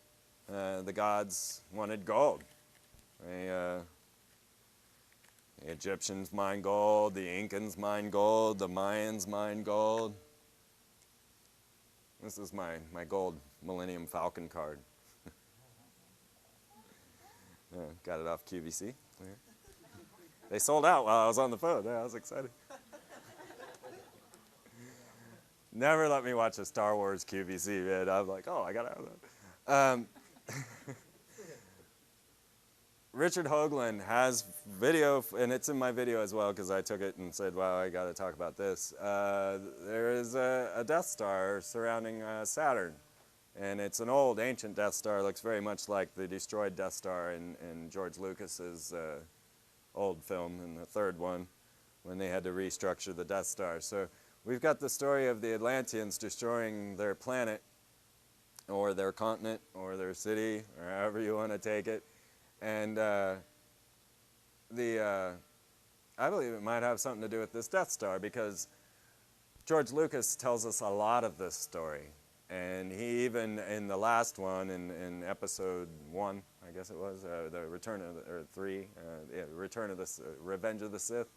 The gods wanted gold. The Egyptians mined gold, the Incans mined gold, the Mayans mined gold. This is my gold Millennium Falcon card. Got it off QVC. Yeah. They sold out while I was on the phone. Yeah, I was excited. Never let me watch a Star Wars QVC, man. I'm like, oh, I gotta have that. Richard Hoagland has video, and it's in my video as well because I took it and said, wow, I gotta talk about this. There is a Death Star surrounding Saturn. And it's an old, ancient Death Star. It looks very much like the destroyed Death Star in George Lucas's old film, in the third one, when they had to restructure the Death Star. So we've got the story of the Atlanteans destroying their planet, or their continent, or their city, or however you want to take it. And I believe it might have something to do with this Death Star, because George Lucas tells us a lot of this story. And he even, in the last one, in episode 1, I guess it was, the Return of the, or 3, Return of the, Revenge of the Sith,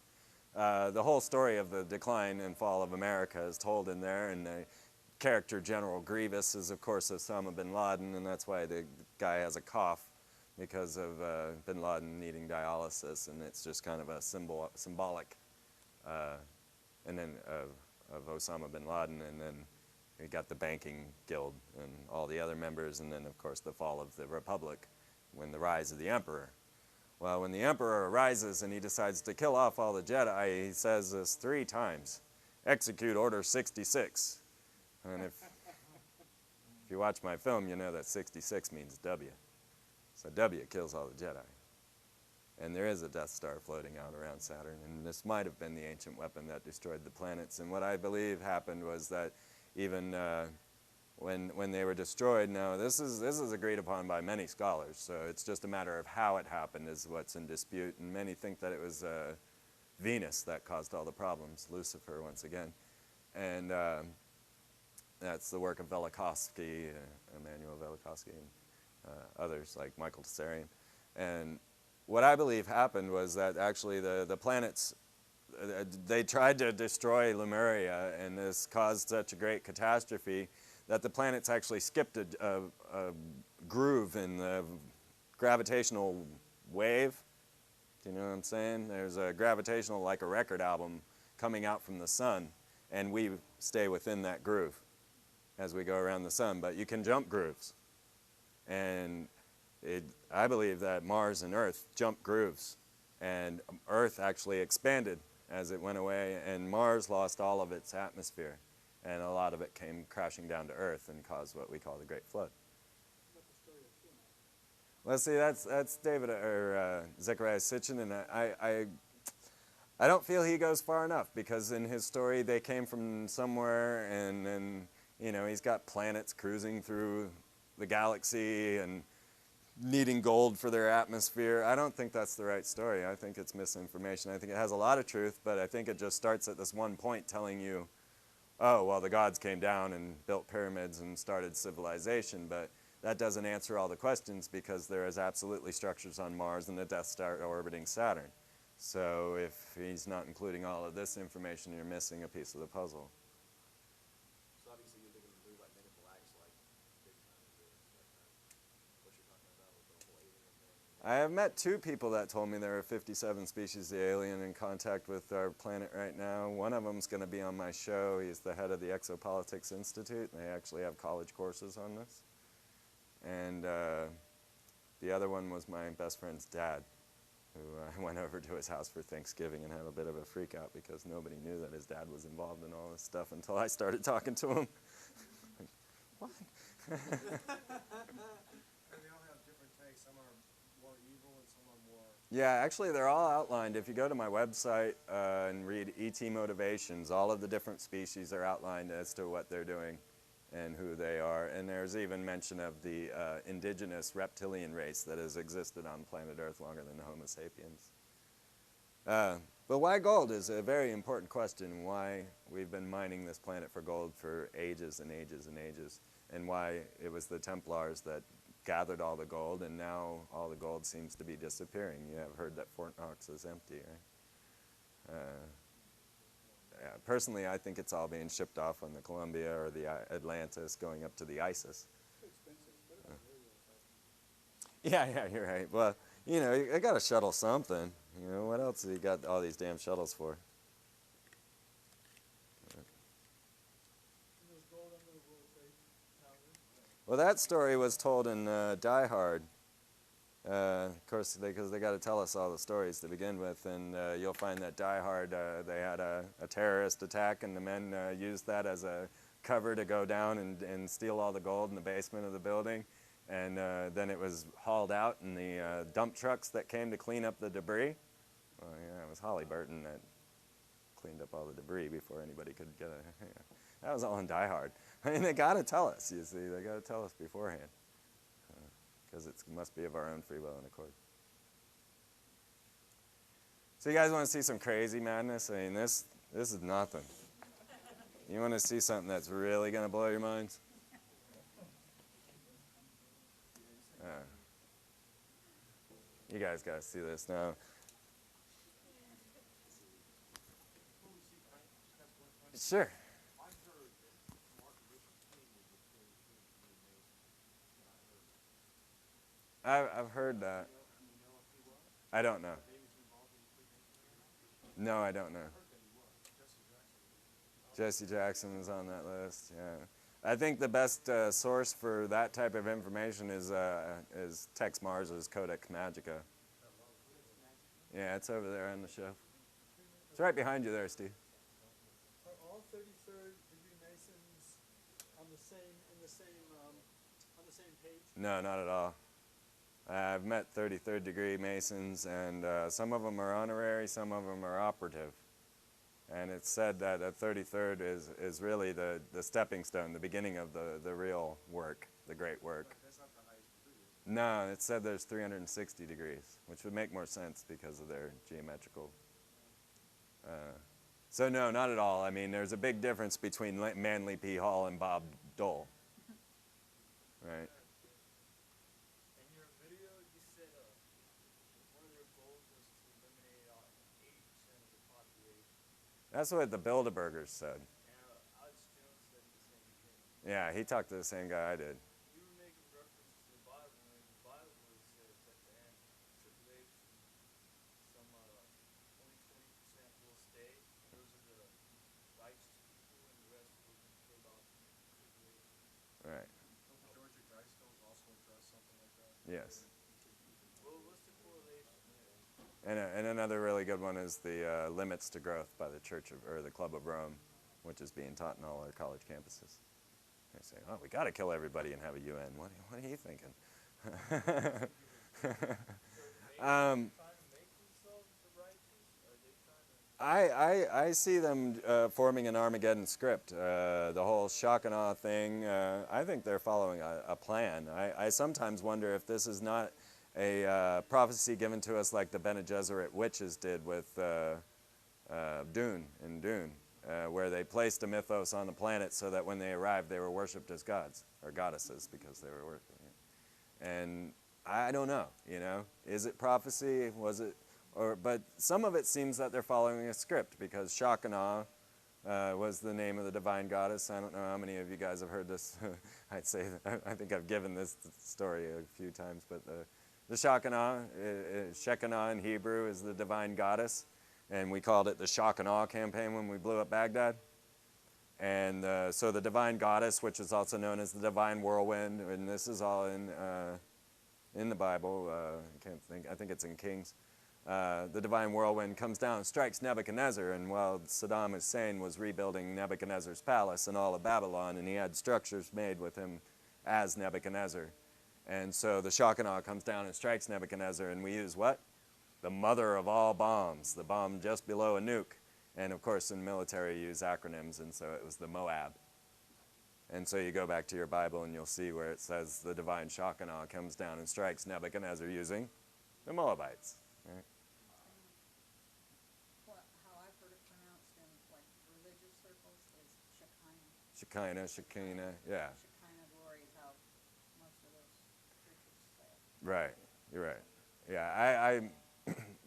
the whole story of the decline and fall of America is told in there, and the character General Grievous is, of course, Osama bin Laden, and that's why the guy has a cough, because of bin Laden needing dialysis, and it's just kind of a symbolic, and then of Osama bin Laden, and then we got the banking guild and all the other members, and then, of course, the fall of the Republic, when the rise of the Emperor. Well, when the Emperor arises and he decides to kill off all the Jedi, he says this 3 times, execute Order 66. And if you watch my film, you know that 66 means W. So W kills all the Jedi. And there is a Death Star floating out around Saturn, and this might have been the ancient weapon that destroyed the planets. And what I believe happened was that even when they were destroyed, now this is agreed upon by many scholars, so it's just a matter of how it happened is what's in dispute, and many think that it was Venus that caused all the problems, Lucifer once again. And that's the work of Velikovsky, Emmanuel Velikovsky, and others like Michael Tsarian. And what I believe happened was that actually the planets, they tried to destroy Lemuria, and this caused such a great catastrophe that the planets actually skipped a groove in the gravitational wave. Do you know what I'm saying? There's a gravitational, like a record album, coming out from the sun, and we stay within that groove as we go around the sun, but you can jump grooves. And I believe that Mars and Earth jumped grooves, and Earth actually expanded as it went away, and Mars lost all of its atmosphere, and a lot of it came crashing down to Earth and caused what we call the Great Flood.
What's the story of Freeman?
Well, see, that's David or Zechariah Sitchin, and I don't feel he goes far enough, because in his story they came from somewhere, and you know, he's got planets cruising through the galaxy and needing gold for their atmosphere. I don't think that's the right story. I think it's misinformation. I think it has a lot of truth, but I think it just starts at this one point telling you, oh, well, the gods came down and built pyramids and started civilization, but that doesn't answer all the questions, because there is absolutely structures on Mars and the Death Star orbiting Saturn. So if he's not including all of this information, you're missing a piece of the puzzle.
So obviously you think it was like Men in Black's like big time into that kind of what you're talking about with the whole alien thing.
I have met 2 people that told me there are 57 species of alien in contact with our planet right now. One of them's going to be on my show. He's the head of the Exopolitics Institute. They actually have college courses on this. And the other one was my best friend's dad. who I went over to his house for Thanksgiving and had a bit of a freak out because nobody knew that his dad was involved in all this stuff until I started talking to him. Like, what?
And they all have different takes. Some are more evil and some are more...
Yeah, actually they're all outlined. If you go to my website and read ET Motivations, all of the different species are outlined as to what they're doing and who they are. And there's even mention of the indigenous reptilian race that has existed on planet Earth longer than Homo sapiens. But why gold is a very important question. Why we've been mining this planet for gold for ages and ages and ages. And why it was the Templars that gathered all the gold, and now all the gold seems to be disappearing. You have heard that Fort Knox is empty, right? Yeah, personally, I think it's all being shipped off on the Columbia or the Atlantis going up to the ISIS. Yeah, you're right. Well, you know, I got to shuttle something. You know, what else have you got all these damn shuttles for? Well, that story was told in Die Hard. Of course, because they got to tell us all the stories to begin with, and you'll find that Die Hard, they had a terrorist attack, and the men used that as a cover to go down and steal all the gold in the basement of the building, and then it was hauled out in the dump trucks that came to clean up the debris. Well, yeah, it was Halliburton that cleaned up all the debris before anybody could get a... That was all in Die Hard. I mean, they got to tell us, you see. They got to tell us beforehand. Because it must be of our own free will and accord. So you guys want to see some crazy madness? I mean, this is nothing. You want to see something that's really going to blow your minds? You guys got to see this now. Sure. I've heard that. I don't know. No, I don't know. Jesse Jackson is on that list, yeah. I think the best source for that type of information is Tex Mars's Codex Magica. Yeah, it's over there on the shelf. It's right behind you there, Steve.
Are all 33rd degree Masons on the same page?
No, not at all. I've met 33rd degree Masons, and some of them are honorary, some of them are operative. And it's said that a 33rd is really the stepping stone, the beginning of the real work, the great work.
That's not the highest degree.
No, it said there's 360 degrees, which would make more sense because of their geometrical. So no, not at all. I mean, there's a big difference between Manly P. Hall and Bob Dole. Right?
In your video, you said one of their goals was to eliminate 80% of the population.
That's what the Bilderbergers said.
And Alex Jones said the same thing.
Yeah, he talked to the same guy I did.
You were making reference to the Bible, and in the Bible it says at the end, tribulation, some only 20% will stay. Those are the righteous people, and the rest will be killed off in tribulation.
Right.
Don't Georgia Guidestones also address something like that?
Yes.
Well, what's the correlation there?
And another really good one is the Limits to Growth by the the Club of Rome, which is being taught in all our college campuses. They say, oh, we got to kill everybody and have a UN. What are you thinking?
Trying to make themselves the righteous? Are they trying to...
I see them forming an Armageddon script. The whole shock and awe thing, I think they're following a plan. I sometimes wonder if this is not a prophecy given to us like the Bene Gesserit witches did with Dune, where they placed a mythos on the planet so that when they arrived they were worshipped as gods, or goddesses, because they were worshiping it. And I don't know, you know, is it prophecy, was it, but some of it seems that they're following a script, because shock and awe was the name of the divine goddess. I don't know how many of you guys have heard this. I'd say, I think I've given this story a few times, but the Shekinah, Shekinah in Hebrew, is the divine goddess, and we called it the shock and awe campaign when we blew up Baghdad. And so the divine goddess, which is also known as the divine whirlwind, and this is all in the Bible. I can't think. I think it's in Kings. the divine whirlwind comes down and strikes Nebuchadnezzar, and while Saddam Hussein was rebuilding Nebuchadnezzar's palace in all of Babylon, and he had structures made with him as Nebuchadnezzar. And so the shock and awe comes down and strikes Nebuchadnezzar, and we use what? The mother of all bombs, the bomb just below a nuke. And of course in military you use acronyms, and so it was the Moab. And so you go back to your Bible and you'll see where it says the divine shock and awe comes down and strikes Nebuchadnezzar using the Moabites. Right?
What, how I've heard it pronounced in like religious circles is Shekinah.
Shekinah, yeah.
Shekinah glory is how most of those preachers say it.
Right, you're right. Yeah,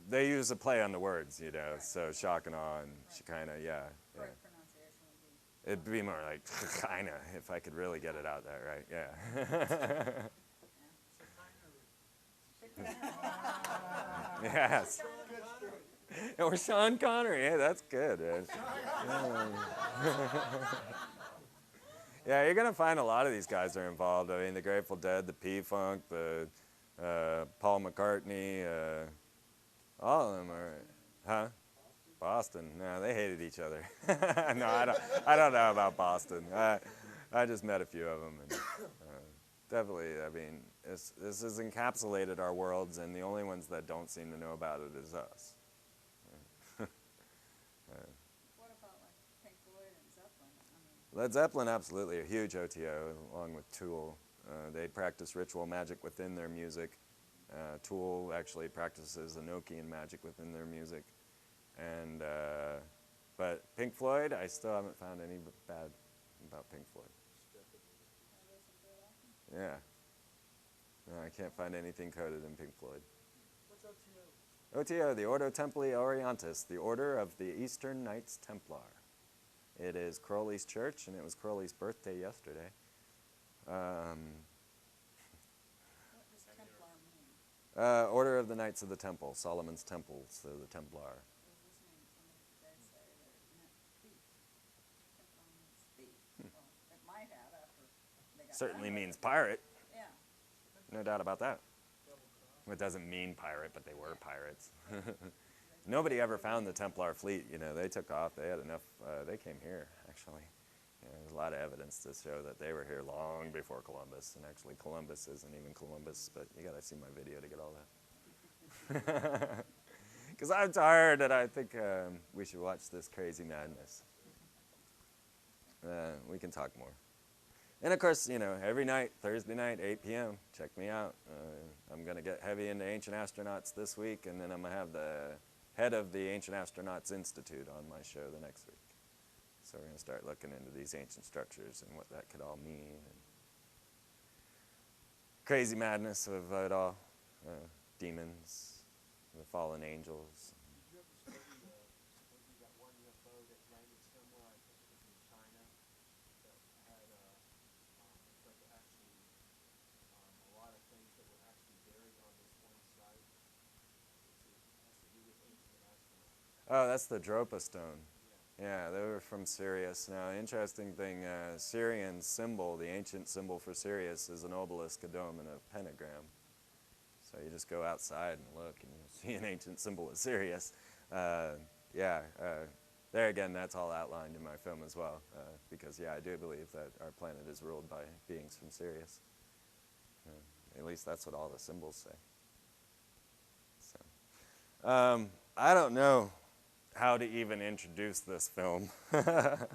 they use a play on the words, you know, so shock and awe and Shekinah, yeah.
Correct pronunciation would be.
It'd be more like Shekinah, if I could really get it out that right, yeah. Yes. Or Sean Connery, yeah, that's good. Yeah, you're going to find a lot of these guys are involved. I mean, the Grateful Dead, the P-Funk, the Paul McCartney, all of them are, huh? Boston. No, they hated each other. No, I don't know about Boston. I just met a few of them. And, definitely, I mean, this has encapsulated our worlds, and the only ones that don't seem to know about it is us.
What about like Pink Floyd and Zeppelin? I mean,
Led Zeppelin, absolutely, a huge OTO, along with Tool. They practice ritual magic within their music. Tool actually practices Enochian magic within their music. And, but Pink Floyd, I still haven't found any bad about Pink Floyd.
I listen to it often.
Yeah. No, I can't find anything coded in Pink Floyd.
What's OTO?
OTO, the Ordo Templi Orientis, the Order of the Eastern Knights Templar. It is Crowley's church, and it was Crowley's birthday yesterday.
What does Templar mean?
Order of the Knights of the Temple, Solomon's Temple, so the Templar.
I was listening to somebody today say that it meant thief. Templar means thief. Well, it might have after they got
Certainly
done with
means
it.
pirate,
Yeah.
no doubt about that. It doesn't mean pirate, but they were pirates. Nobody ever found the Templar fleet. You know, they took off. They had enough. They came here, actually. You know, there's a lot of evidence to show that they were here long before Columbus. And actually, Columbus isn't even Columbus, but you got to see my video to get all that. Because I'm tired, and I think we should watch this crazy madness. We can talk more. And of course, you know, every night, Thursday night, 8 p.m., check me out. I'm going to get heavy into ancient astronauts this week, and then I'm going to have the head of the Ancient Astronauts Institute on my show the next week. So we're going to start looking into these ancient structures and what that could all mean. And crazy madness of it all. Demons, the fallen angels.
Did you ever study that one UFO that landed somewhere, I think it was in China, that had, looks like actually a lot of things that were actually buried on this one site? It has to do with ancient astronauts.
Oh, that's the Dropa stone. Yeah, they were from Sirius. Now, interesting thing, Syrian symbol, the ancient symbol for Sirius, is an obelisk, a dome, and a pentagram. So you just go outside and look, and you'll see an ancient symbol of Sirius. There again, that's all outlined in my film as well, because, yeah, I do believe that our planet is ruled by beings from Sirius. At least that's what all the symbols say. So, I don't know how to even introduce this film, because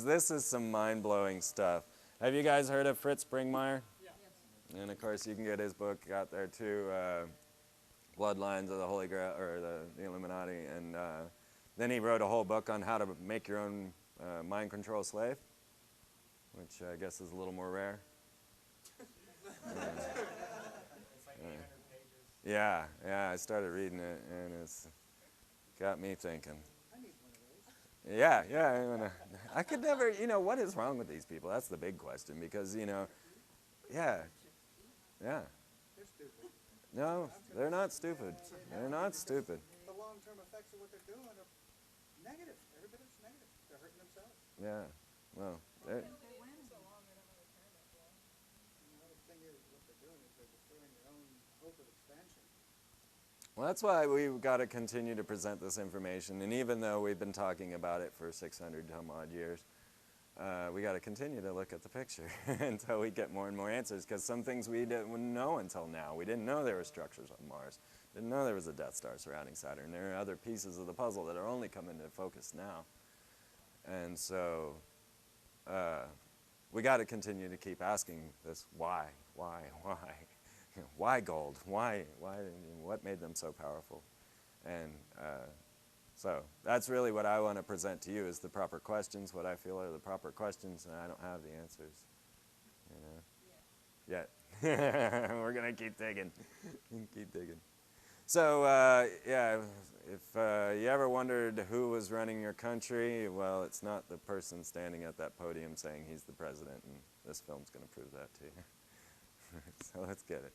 this is some mind-blowing stuff. Have you guys heard of Fritz Springmeier?
Yes.
And of course, you can get his book out there too, Bloodlines of the Holy Grail, or the Illuminati. And then he wrote a whole book on how to make your own mind control slave, which I guess is a little more rare.
It's like 800 pages.
Yeah, I started reading it, and it's got me thinking.
I need one of those.
Yeah, I could never, what is wrong with these people? That's the big question, because, yeah.
They're stupid.
No, they're not stupid. They're not stupid.
The long-term effects of what they're doing are negative. Every bit of it's negative. They're hurting themselves.
Yeah, well, they're,
They win.
So long, they don't understand that well. The thing is, what they're doing is they're destroying their own hope of expansion.
Well, that's why we've got to continue to present this information. And even though we've been talking about it for 600 some odd years, we got to continue to look at the picture until we get more and more answers. Because some things we didn't know until now. We didn't know there were structures on Mars. Didn't know there was a Death Star surrounding Saturn. There are other pieces of the puzzle that are only coming into focus now. And so we got to continue to keep asking this why? Why gold? Why? What made them so powerful? And so that's really what I want to present to you is the proper questions, what I feel are the proper questions, and I don't have the answers, you know, yet. We're going to keep digging, keep digging. So, yeah, if you ever wondered who was running your country, well, it's not the person standing at that podium saying he's the president, and this film's going to prove that to you. So let's get it.